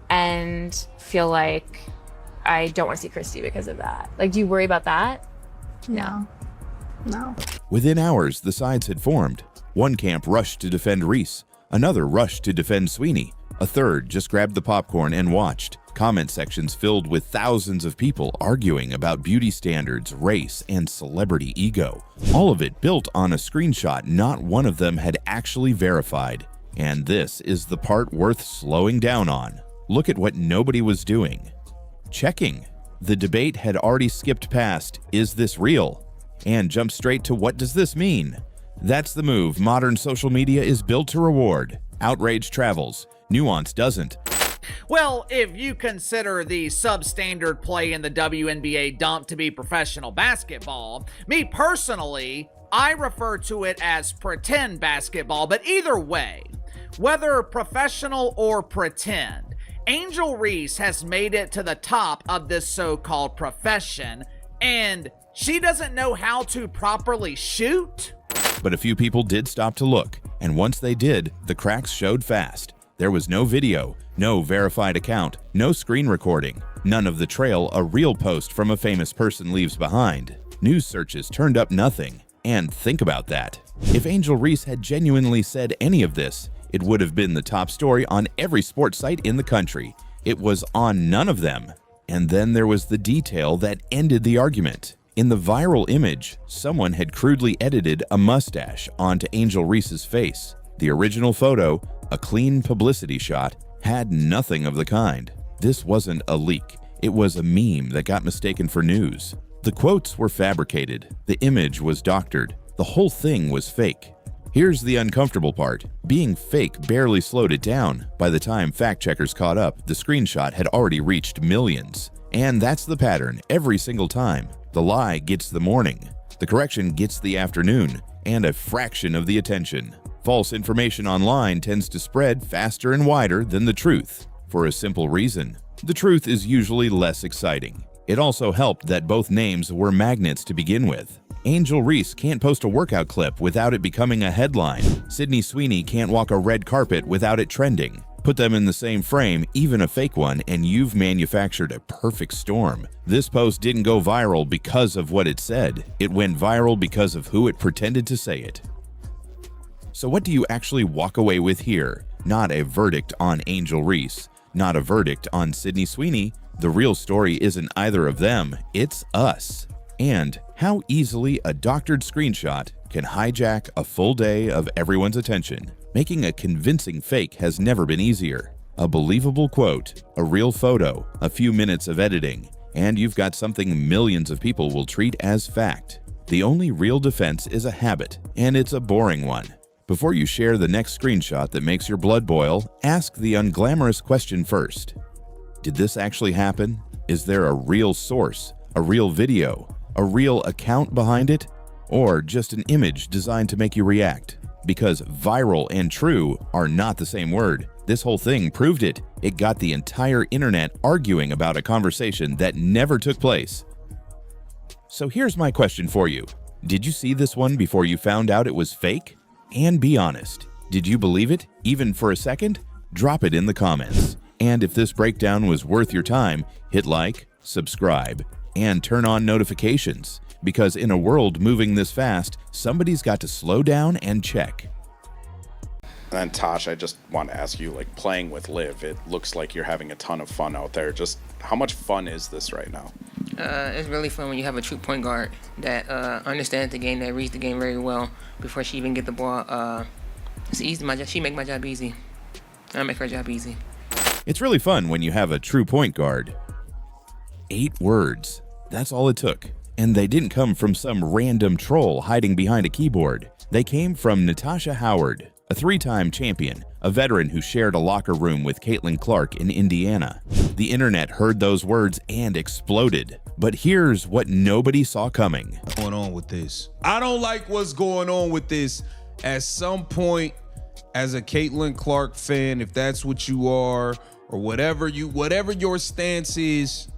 and feel like, I don't want to see Christy because of that. Like, do you worry about that? No. Within hours, the sides had formed. One camp rushed to defend Reese. Another rushed to defend Sweeney. A third just grabbed the popcorn and watched. Comment sections filled with thousands of people arguing about beauty standards, race, and celebrity ego. All of it built on a screenshot not one of them had actually verified. And this is the part worth slowing down on. Look at what nobody was doing. Checking. The debate had already skipped past, is this real? And jumped straight to what does this mean? That's the move modern social media is built to reward. Outrage travels, nuance doesn't. Well, if you consider the substandard play in the WNBA dump to be professional basketball, me personally, I refer to it as pretend basketball, but either way, whether professional or pretend, Angel Reese has made it to the top of this so-called profession, and she doesn't know how to properly shoot? But a few people did stop to look, and once they did, the cracks showed fast. There was no video, no verified account, no screen recording, none of the trail a real post from a famous person leaves behind. News searches turned up nothing. And think about that. If Angel Reese had genuinely said any of this, it would have been the top story on every sports site in the country. It was on none of them. And then there was the detail that ended the argument. In the viral image, someone had crudely edited a mustache onto Angel Reese's face. The original photo, a clean publicity shot, had nothing of the kind. This wasn't a leak. It was a meme that got mistaken for news. The quotes were fabricated. The image was doctored. The whole thing was fake. Here's the uncomfortable part. Being fake barely slowed it down. By the time fact-checkers caught up, the screenshot had already reached millions. And that's the pattern every single time. The lie gets the morning. The correction gets the afternoon, and a fraction of the attention. False information online tends to spread faster and wider than the truth, for a simple reason. The truth is usually less exciting. It also helped that both names were magnets to begin with. Angel Reese can't post a workout clip without it becoming a headline. Sydney Sweeney can't walk a red carpet without it trending. Put them in the same frame, even a fake one, and you've manufactured a perfect storm. This post didn't go viral because of what it said. It went viral because of who it pretended to say it. So what do you actually walk away with here? Not a verdict on Angel Reese, not a verdict on Sydney Sweeney. The real story isn't either of them, it's us. And how easily a doctored screenshot can hijack a full day of everyone's attention. Making a convincing fake has never been easier. A believable quote, a real photo, a few minutes of editing, and you've got something millions of people will treat as fact. The only real defense is a habit, and it's a boring one. Before you share the next screenshot that makes your blood boil, ask the unglamorous question first. Did this actually happen? Is there a real source, a real video, a real account behind it? Or just an image designed to make you react? Because viral and true are not the same word. This whole thing proved it. It got the entire internet arguing about a conversation that never took place. So here's my question for you. Did you see this one before you found out it was fake? And be honest. Did you believe it, even for a second? Drop it in the comments. And if this breakdown was worth your time, hit like, subscribe, and turn on notifications. Because in a world moving this fast, somebody's got to slow down and check. And then Tosh, I just want to ask you, like playing with Liv, it looks like you're having a ton of fun out there. Just how much fun is this right now? It's really fun when you have a true point guard that understands the game, that reads the game very well before she even get the ball. It's easy. She make my job easy. I make her job easy. It's really fun when you have a true point guard. 8 words. That's all it took. And they didn't come from some random troll hiding behind a keyboard. They came from Natasha Howard, a 3-time champion, a veteran who shared a locker room with Caitlin Clark in Indiana. The internet heard those words and exploded. But here's what nobody saw coming. What's going on with this? I don't like what's going on with this. At some point, as a Caitlin Clark fan, if that's what you are, or whatever your stance is,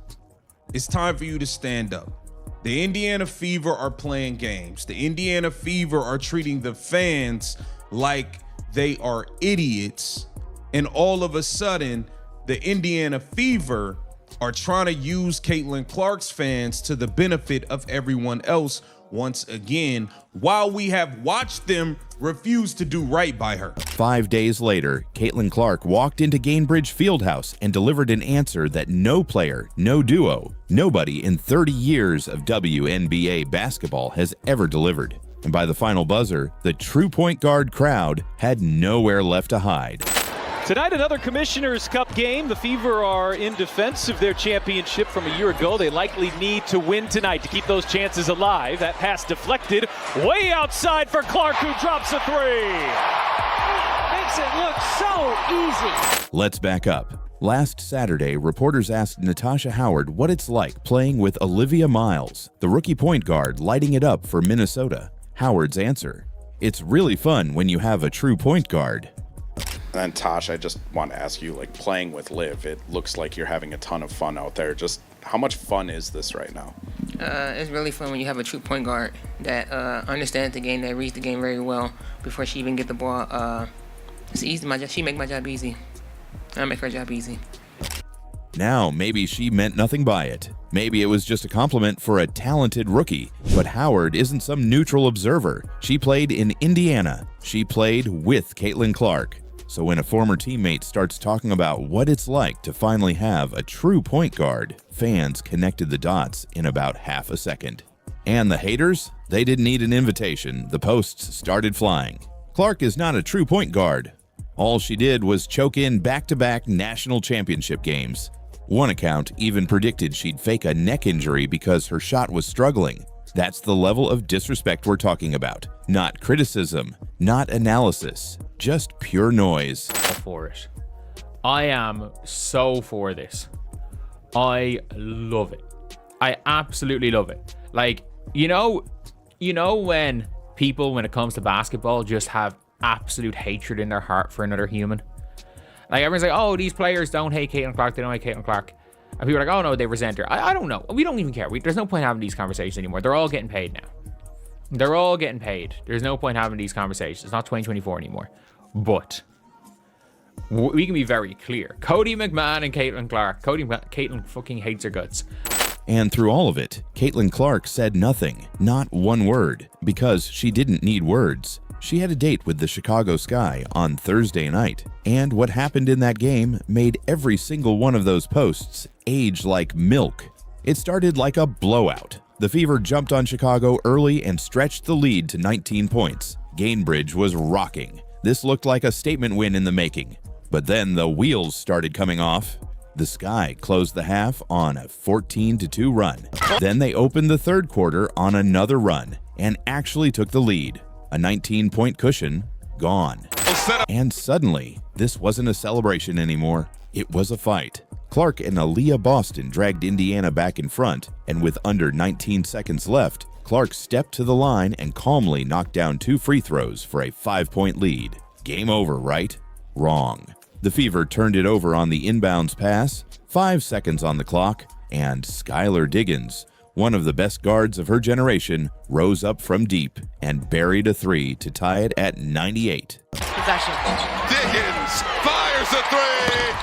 it's time for you to stand up. The Indiana Fever are playing games. The Indiana Fever are treating the fans like they are idiots. And all of a sudden, the Indiana Fever are trying to use Caitlin Clark's fans to the benefit of everyone else once again, while we have watched them refuse to do right by her. 5 days later, Caitlin Clark walked into Gainbridge Fieldhouse and delivered an answer that no player, no duo, nobody in 30 years of WNBA basketball has ever delivered. And by the final buzzer, the true point guard crowd had nowhere left to hide. Tonight, another Commissioner's Cup game. The Fever are in defense of their championship from a year ago. They likely need to win tonight to keep those chances alive. That pass deflected way outside for Clark, who drops a three. Makes it look so easy. Let's back up. Last Saturday, reporters asked Natasha Howard what it's like playing with Olivia Miles, the rookie point guard lighting it up for Minnesota. Howard's answer: "It's really fun when you have a true point guard." And Tosh, I just want to ask you, like, playing with Liv, it looks like you're having a ton of fun out there. Just how much fun is this right now? It's really fun when you have a true point guard that understands the game, that reads the game very well before she even get the ball. It's easy. She make my job easy. I make her job easy. Now, maybe she meant nothing by it. Maybe it was just a compliment for a talented rookie. But Howard isn't some neutral observer. She played in Indiana. She played with Caitlin Clark. So when a former teammate starts talking about what it's like to finally have a true point guard, fans connected the dots in about half a second. And the haters? They didn't need an invitation. The posts started flying. Clark is not a true point guard. All she did was choke in back-to-back national championship games. One account even predicted she'd fake a neck injury because her shot was struggling. That's the level of disrespect we're talking about. Not criticism, not analysis, just pure noise. For it. I am so for this. I love it. I absolutely love it. Like, you know when people, when it comes to basketball, just have absolute hatred in their heart for another human? Like, everyone's like, oh, these players don't hate Caitlin Clark, they don't hate Caitlin Clark. And people are like, oh no, they resent her. I don't know. We don't even care. There's no point having these conversations anymore. They're all getting paid now. They're all getting paid. There's no point having these conversations. It's not 2024 anymore. But we can be very clear. Cody McMahon and Caitlin Clark. Caitlin fucking hates her guts. And through all of it, Caitlin Clark said nothing, not one word, because she didn't need words. She had a date with the Chicago Sky on Thursday night, and what happened in that game made every single one of those posts age like milk. It started like a blowout. The Fever jumped on Chicago early and stretched the lead to 19 points. Gainbridge was rocking. This looked like a statement win in the making. But then the wheels started coming off. The Sky closed the half on a 14-2 run. Then they opened the third quarter on another run and actually took the lead. A 19-point cushion, gone. And suddenly, this wasn't a celebration anymore. It was a fight. Clark and Aaliyah Boston dragged Indiana back in front, and with under 19 seconds left, Clark stepped to the line and calmly knocked down 2 free throws for a 5-point lead. Game over, right? Wrong. The Fever turned it over on the inbounds pass, 5 seconds on the clock, and Skylar Diggins, one of the best guards of her generation, rose up from deep and buried a 3 to tie it at 98. Possession. Diggins fires a 3.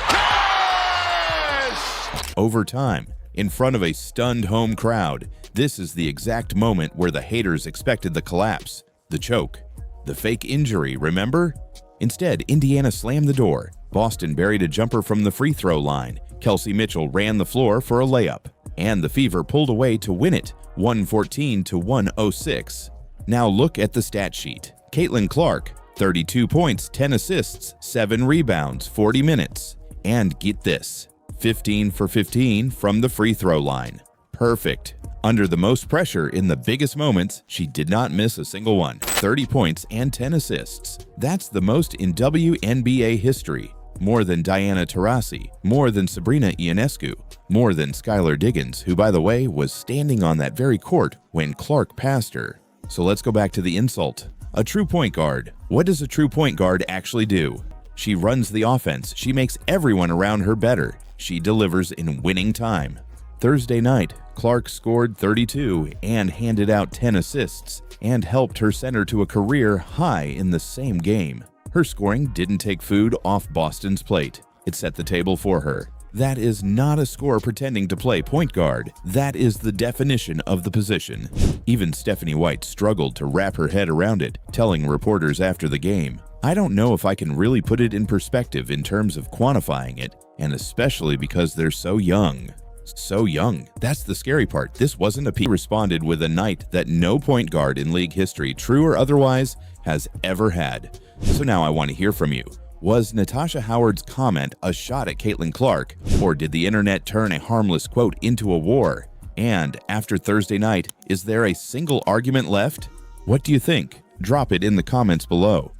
Cash! Overtime, in front of a stunned home crowd, this is the exact moment where the haters expected the collapse, the choke, the fake injury, remember? Instead, Indiana slammed the door. Boston buried a jumper from the free throw line. Kelsey Mitchell ran the floor for a layup. And the Fever pulled away to win it, 114-106. Now look at the stat sheet. Caitlin Clark, 32 points, 10 assists, 7 rebounds, 40 minutes. And get this, 15 for 15 from the free throw line. Perfect. Under the most pressure in the biggest moments, she did not miss a single one. 30 points and 10 assists. That's the most in WNBA history. More than Diana Taurasi, more than Sabrina Ionescu, more than Skylar Diggins, who, by the way, was standing on that very court when Clark passed her. So let's go back to the insult. A true point guard. What does a true point guard actually do? She runs the offense. She makes everyone around her better. She delivers in winning time. Thursday night, Clark scored 32 and handed out 10 assists and helped her center to a career high in the same game. Her scoring didn't take food off Boston's plate. It set the table for her. That is not a score pretending to play point guard. That is the definition of the position. Even Stephanie White struggled to wrap her head around it, telling reporters after the game, "I don't know if I can really put it in perspective in terms of quantifying it, and especially because they're so young." So young. That's the scary part. This wasn't a P. Responded with a night that no point guard in league history, true or otherwise, has ever had. So now I want to hear from you. Was Natasha Howard's comment a shot at Caitlin Clark, or did the internet turn a harmless quote into a war? And after Thursday night, is there a single argument left? What do you think? Drop it in the comments below.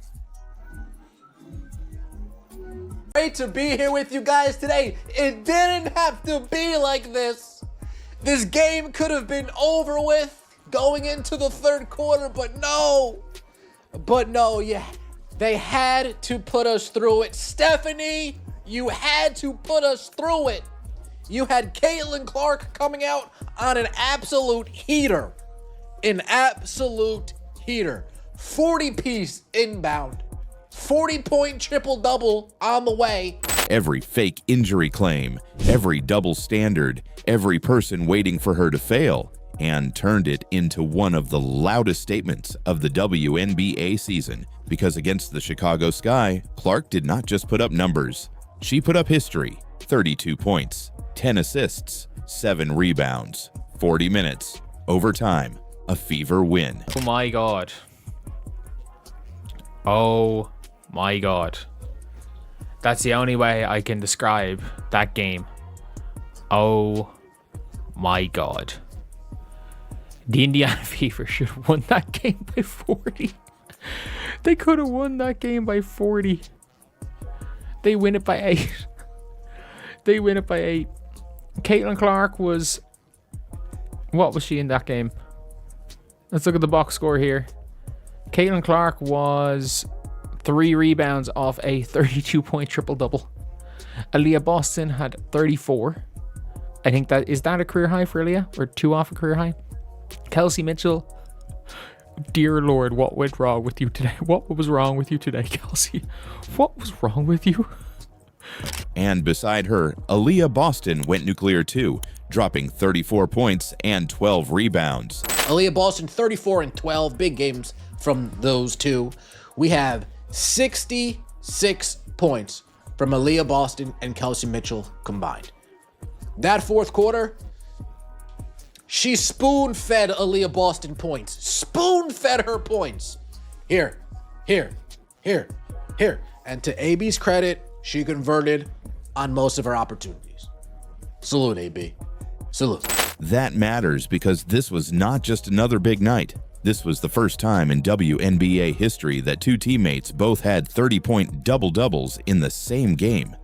Great to be here with you guys today. It didn't have to be like this. This game could have been over with going into the third quarter, but no. Yeah. They had to put us through it. Stephanie, you had to put us through it. You had Caitlin Clark coming out on an absolute heater. 40-piece inbound. 40-point triple-double on the way. Every fake injury claim, every double standard, every person waiting for her to fail, and turned it into one of the loudest statements of the WNBA season, because against the Chicago Sky, Clark did not just put up numbers. She put up history: 32 points, 10 assists, 7 rebounds, 40 minutes, overtime, a Fever win. Oh my God. Oh my God. That's the only way I can describe that game. Oh my God. The Indiana Fever should have won that game by 40. They could have won that game by 40. They win it by 8. They win it by 8. Caitlin Clark was... What was she in that game? Let's look at the box score here. Caitlin Clark was 3 rebounds off a 32-point triple-double. Aaliyah Boston had 34. I think that... Is that a career high for Aaliyah? Or 2 off a career high? Kelsey Mitchell, dear Lord, what went wrong with you today? What was wrong with you today, Kelsey? What was wrong with you? And beside her, Aaliyah Boston went nuclear too, dropping 34 points and 12 rebounds. Aaliyah Boston, 34 and 12, big games from those two. We have 66 points from Aaliyah Boston and Kelsey Mitchell combined. That fourth quarter, she spoon-fed Aaliyah Boston points. Spoon-fed her points. Here. And to AB's credit, she converted on most of her opportunities. Salute, AB. Salute. That matters because this was not just another big night. This was the first time in WNBA history that 2 teammates both had 30-point double-doubles in the same game.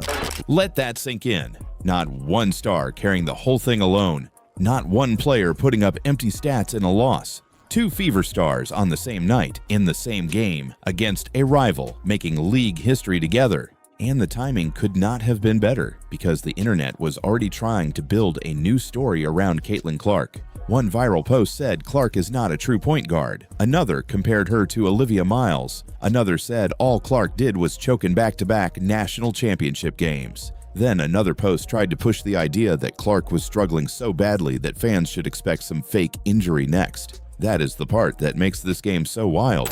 Let that sink in. Not one star carrying the whole thing alone. Not one player putting up empty stats in a loss. 2 Fever stars on the same night, in the same game, against a rival, making league history together. And the timing could not have been better, because the internet was already trying to build a new story around Caitlin Clark. One viral post said Clark is not a true point guard. Another compared her to Olivia Miles. Another said all Clark did was choke in back-to-back national championship games. Then another post tried to push the idea that Clark was struggling so badly that fans should expect some fake injury next. That is the part that makes this game so wild.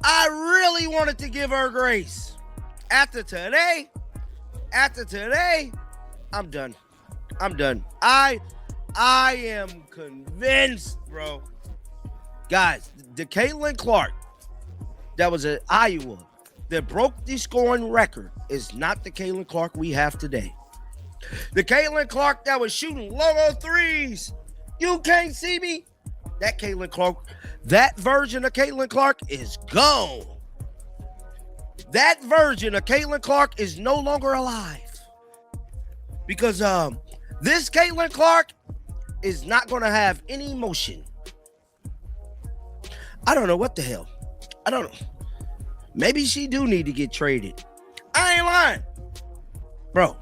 I really wanted to give her grace. After today, I'm done. I am convinced, bro. Guys, the Caitlin Clark that was at Iowa that broke the scoring record is not the Caitlin Clark we have today. The Caitlin Clark that was shooting logo threes. You can't see me. That Caitlin Clark, that version of Caitlin Clark is gone. That version of Caitlin Clark is no longer alive. Because this Caitlin Clark is not going to have any emotion. I don't know what the hell. I don't know. Maybe she do need to get traded. I ain't lying. Bro.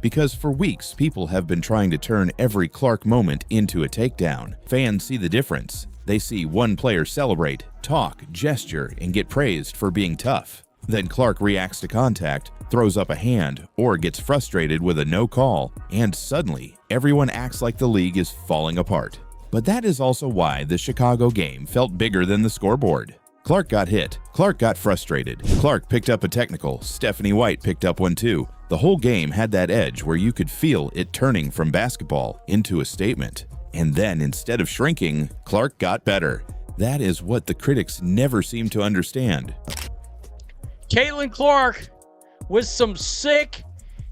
Because for weeks, people have been trying to turn every Clark moment into a takedown. Fans see the difference. They see one player celebrate, talk, gesture, and get praised for being tough. Then Clark reacts to contact, throws up a hand, or gets frustrated with a no call, and suddenly everyone acts like the league is falling apart. But that is also why the Chicago game felt bigger than the scoreboard. Clark got hit, Clark got frustrated, Clark picked up a technical, Stephanie White picked up one too. The whole game had that edge where you could feel it turning from basketball into a statement. And then instead of shrinking, Clark got better. That is what the critics never seem to understand. Caitlin Clark with some sick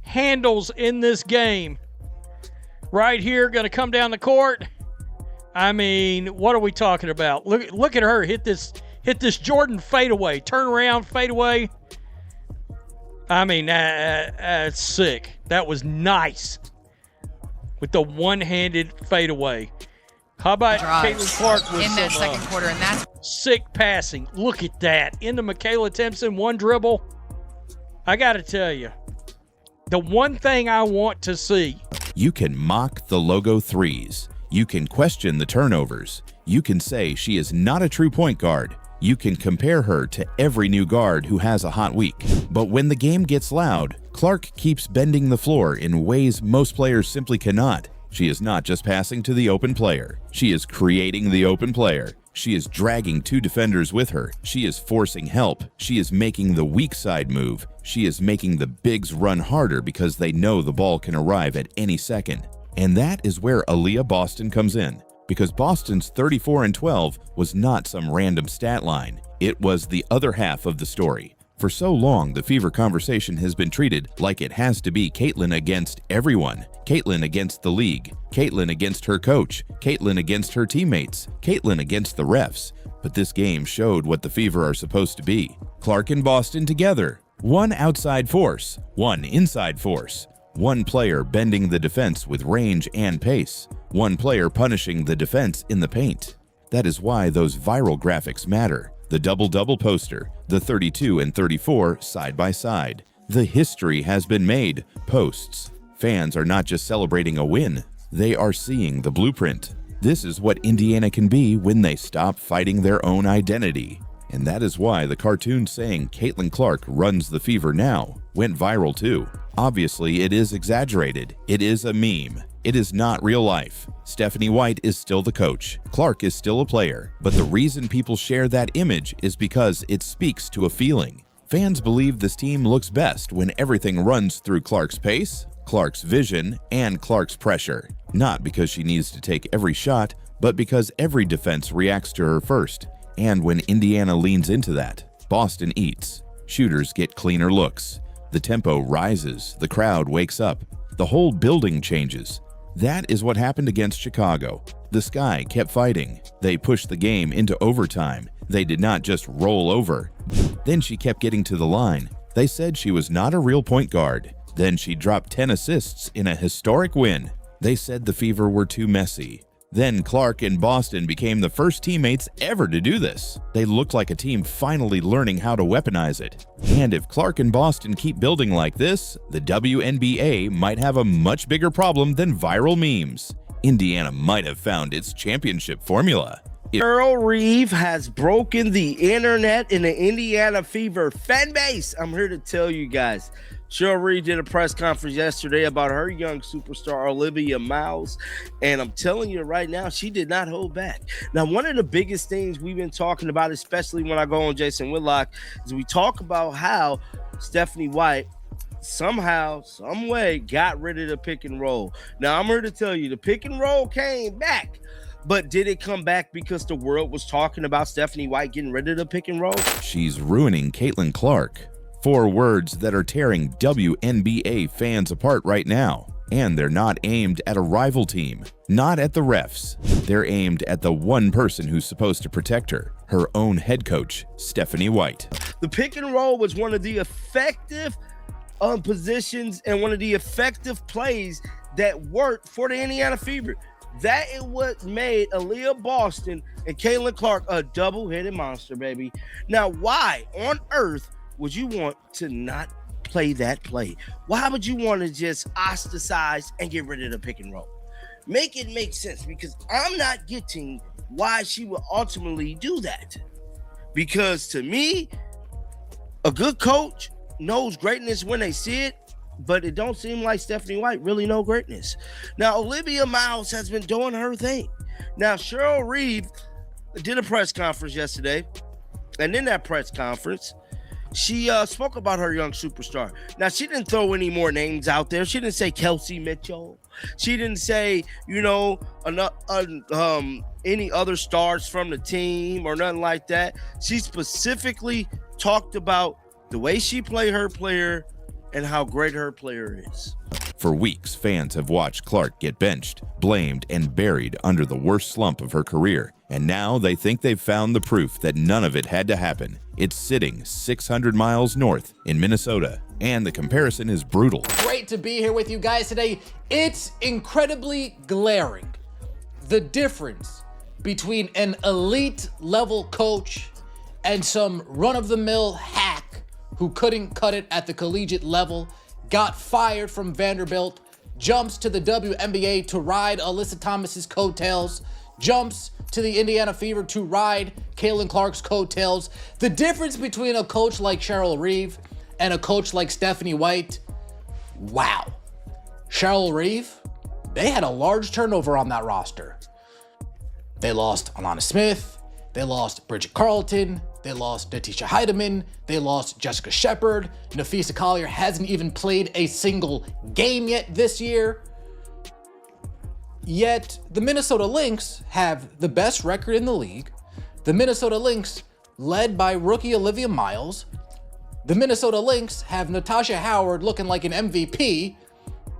handles in this game. Right here, going to come down the court. I mean, what are we talking about? Look at her hit this Jordan fadeaway, turn around fadeaway. I mean, that's sick. That was nice with the one-handed fadeaway. How about Caitlin Clark with in that second quarter, and that's sick passing? Look at that. Into Michaela Timpson, one dribble. I got to tell you, the one thing I want to see. You can mock the logo threes. You can question the turnovers. You can say she is not a true point guard. You can compare her to every new guard who has a hot week. But when the game gets loud, Clark keeps bending the floor in ways most players simply cannot. She is not just passing to the open player. She is creating the open player. She is dragging two defenders with her. She is forcing help. She is making the weak side move. She is making the bigs run harder because they know the ball can arrive at any second. And that is where Aaliyah Boston comes in. Because Boston's 34-12 was not some random stat line. It was the other half of the story. For so long, the Fever conversation has been treated like it has to be Caitlin against everyone. Caitlin against the league. Caitlin against her coach. Caitlin against her teammates. Caitlin against the refs. But this game showed what the Fever are supposed to be. Clark and Boston together. One outside force. One inside force. One player bending the defense with range and pace. One player punishing the defense in the paint. That is why those viral graphics matter. The double-double poster, the 32 and 34 side by side. The history has been made. Posts. Fans are not just celebrating a win. They are seeing the blueprint. This is what Indiana can be when they stop fighting their own identity. And that is why the cartoon saying Caitlin Clark runs the Fever now went viral too. Obviously, it is exaggerated. It is a meme. It is not real life. Stephanie White is still the coach. Clark is still a player. But the reason people share that image is because it speaks to a feeling. Fans believe this team looks best when everything runs through Clark's pace, Clark's vision, and Clark's pressure. Not because she needs to take every shot, but because every defense reacts to her first. And when Indiana leans into that, Boston eats. Shooters get cleaner looks. The tempo rises. The crowd wakes up. The whole building changes. That is what happened against Chicago. The Sky kept fighting. They pushed the game into overtime. They did not just roll over. Then she kept getting to the line. They said she was not a real point guard. Then she dropped 10 assists in a historic win. They said the Fever were too messy. Then Clark and Boston became the first teammates ever to do this. They looked like a team finally learning how to weaponize it. And if Clark and Boston keep building like this, the WNBA might have a much bigger problem than viral memes. Indiana might have found its championship formula. Earl Reeve has broken the internet in the Indiana Fever fan base. I'm here to tell you guys. Cheryl Reeve did a press conference yesterday about her young superstar, Olivia Miles, and I'm telling you right now, she did not hold back. Now, one of the biggest things we've been talking about, especially when I go on Jason Whitlock, is we talk about how Stephanie White somehow, some way, got rid of the pick and roll. Now, I'm here to tell you, the pick and roll came back. But did it come back because the world was talking about Stephanie White getting rid of the pick and roll? She's ruining Caitlin Clark. 4 words that are tearing WNBA fans apart right now. And they're not aimed at a rival team, not at the refs. They're aimed at the one person who's supposed to protect her, her own head coach, Stephanie White. The pick and roll was one of the effective positions and one of the effective plays that worked for the Indiana Fever. That is what made Aaliyah Boston and Caitlin Clark a double-headed monster, baby. Now, why on earth would you want to not play that play? Why would you want to just ostracize and get rid of the pick and roll? Make it make sense, because I'm not getting why she would ultimately do that. Because to me, A good coach knows greatness when they see it, but it don't seem like Stephanie White really know greatness. Now, Olivia Miles has been doing her thing. Now, Cheryl Reeve did a press conference yesterday, and in that press conference, she spoke about her young superstar. Now, she didn't throw any more names out there. She didn't say Kelsey Mitchell. She didn't say, any other stars from the team or nothing like that. She specifically talked about the way she played her player and how great her player is. For weeks, fans have watched Clark get benched, blamed, and buried under the worst slump of her career. And now they think they've found the proof that none of it had to happen. It's sitting 600 miles north in Minnesota, and the comparison is brutal. Great to be here with you guys today. It's incredibly glaring, the difference between an elite level coach and some run-of-the-mill hack who couldn't cut it at the collegiate level, got fired from Vanderbilt, jumps to the WNBA to ride Alyssa Thomas's coattails, jumps to the Indiana Fever to ride Caitlin Clark's coattails. The difference between a coach like Cheryl Reeve and a coach like Stephanie White, wow. Cheryl Reeve, they had a large turnover on that roster. They lost Alana Smith, they lost Bridget Carlton, they lost Natisha Heidemann, they lost Jessica Shepard. Nafisa Collier hasn't even played a single game yet this year. Yet, the Minnesota Lynx have the best record in the league. The Minnesota Lynx, led by rookie Olivia Miles. The Minnesota Lynx have Natasha Howard looking like an MVP.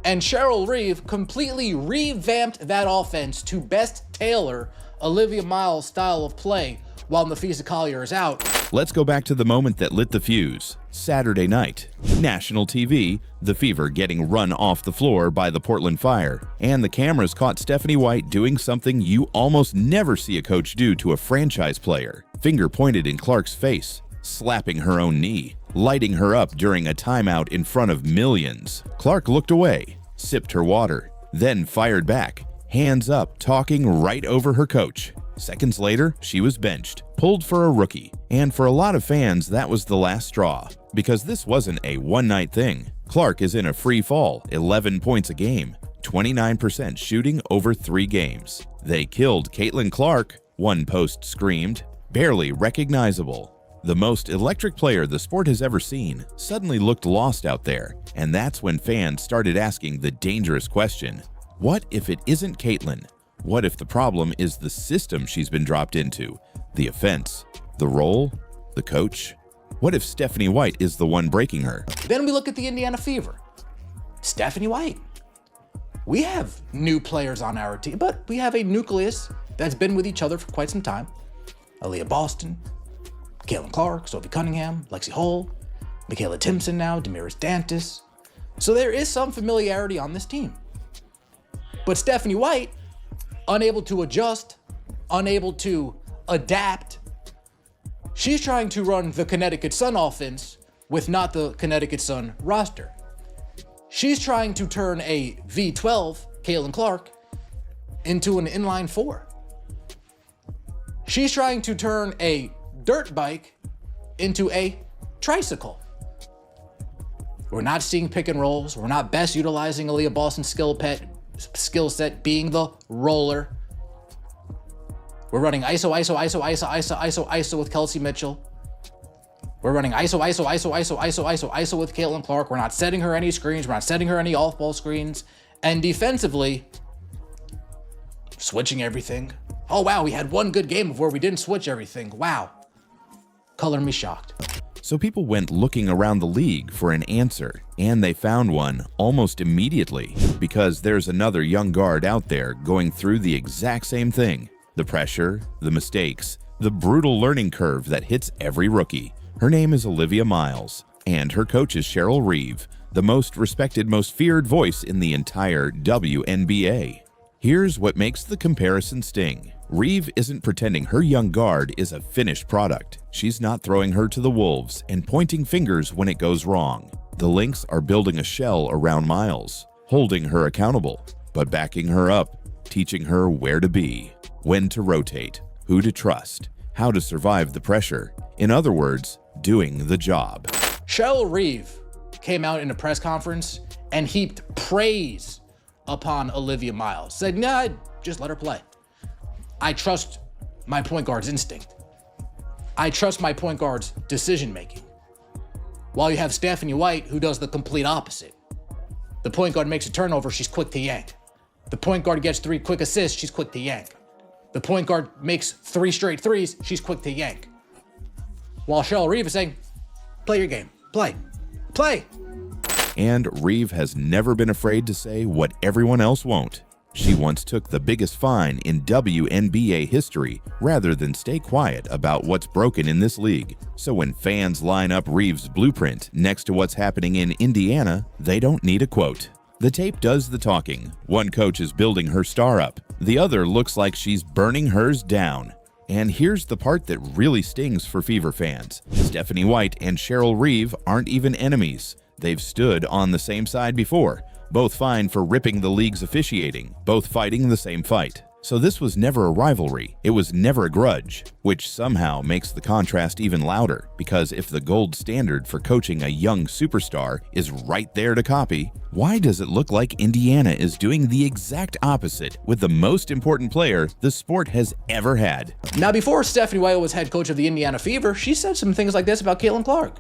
And Cheryl Reeve completely revamped that offense to best tailor Olivia Miles' style of play while Nafisa Collier is out. Let's go back to the moment that lit the fuse. Saturday night, national TV, the Fever getting run off the floor by the Portland Fire, and the cameras caught Stephanie White doing something you almost never see a coach do to a franchise player. Finger pointed in Clark's face, slapping her own knee, lighting her up during a timeout in front of millions. Clark looked away, sipped her water, then fired back, hands up, talking right over her coach. Seconds later, she was benched, pulled for a rookie, and for a lot of fans, that was the last straw, because this wasn't a one-night thing. Clark is in a free fall, 11 points a game, 29% shooting over 3 games. They killed Caitlin Clark, one post screamed, barely recognizable. The most electric player the sport has ever seen suddenly looked lost out there, and that's when fans started asking the dangerous question, what if it isn't Caitlin? What if the problem is the system she's been dropped into? The offense? The role? The coach? What if Stephanie White is the one breaking her? Then we look at the Indiana Fever. Stephanie White. We have new players on our team, but we have a nucleus that's been with each other for quite some time. Aaliyah Boston, Caitlin Clark, Sophie Cunningham, Lexi Hull, Michaela Timpson now, Damaris Dantas. So there is some familiarity on this team. But Stephanie White, unable to adjust, unable to adapt. She's trying to run the Connecticut Sun offense with not the Connecticut Sun roster. She's trying to turn a V12, Caitlin Clark, into an inline 4. She's trying to turn a dirt bike into a tricycle. We're not seeing pick and rolls. We're not best utilizing Aaliyah Boston's skill set being the roller. We're running ISO with Kelsey Mitchell. We're running ISO with Caitlin Clark. We're not setting her any screens. We're not setting her any off-ball screens. And defensively, switching everything. Oh, wow, we had one good game before we didn't switch everything. Wow. Color me shocked. So people went looking around the league for an answer, and they found one almost immediately, because there's another young guard out there going through the exact same thing. The pressure, the mistakes, the brutal learning curve that hits every rookie. Her name is Olivia Miles, and her coach is Cheryl Reeve, the most respected, most feared voice in the entire WNBA. Here's what makes the comparison sting. Reeve isn't pretending her young guard is a finished product. She's not throwing her to the wolves and pointing fingers when it goes wrong. The Lynx are building a shell around Miles, holding her accountable, but backing her up, teaching her where to be, when to rotate, who to trust, how to survive the pressure. In other words, doing the job. Cheryl Reeve came out in a press conference and heaped praise upon Olivia Miles. Said, nah, just let her play. I trust my point guard's instinct. I trust my point guard's decision making. While you have Stephanie White, who does the complete opposite. The point guard makes a turnover, she's quick to yank. The point guard gets 3 quick assists, she's quick to yank. The point guard makes 3 straight threes, she's quick to yank. While Cheryl Reeve is saying, play your game, play. And Reeve has never been afraid to say what everyone else won't. She once took the biggest fine in WNBA history rather than stay quiet about what's broken in this league. So when fans line up Reeve's blueprint next to what's happening in Indiana, they don't need a quote. The tape does the talking. One coach is building her star up. The other looks like she's burning hers down. And here's the part that really stings for Fever fans. Stephanie White and Cheryl Reeve aren't even enemies. They've stood on the same side before. Both fined for ripping the league's officiating, both fighting the same fight. So this was never a rivalry, it was never a grudge, which somehow makes the contrast even louder, because if the gold standard for coaching a young superstar is right there to copy, why does it look like Indiana is doing the exact opposite with the most important player the sport has ever had? Now, before Stephanie White was head coach of the Indiana Fever, she said some things like this about Caitlin Clark.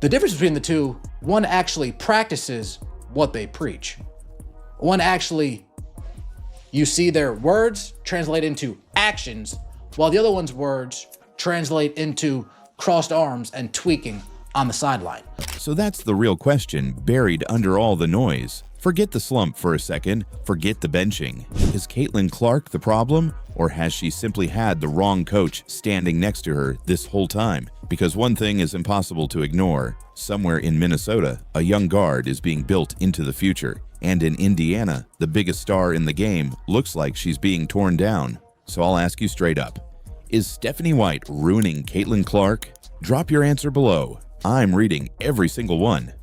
The difference between the two, one actually practices what they preach. One actually, you see their words translate into actions, while the other one's words translate into crossed arms and tweaking on the sideline. So that's the real question buried under all the noise. Forget the slump for a second, forget the benching. Is Caitlin Clark the problem, or has she simply had the wrong coach standing next to her this whole time? Because one thing is impossible to ignore. Somewhere in Minnesota, a young guard is being built into the future. And in Indiana, the biggest star in the game looks like she's being torn down. So I'll ask you straight up. Is Stephanie White ruining Caitlin Clark? Drop your answer below. I'm reading every single one.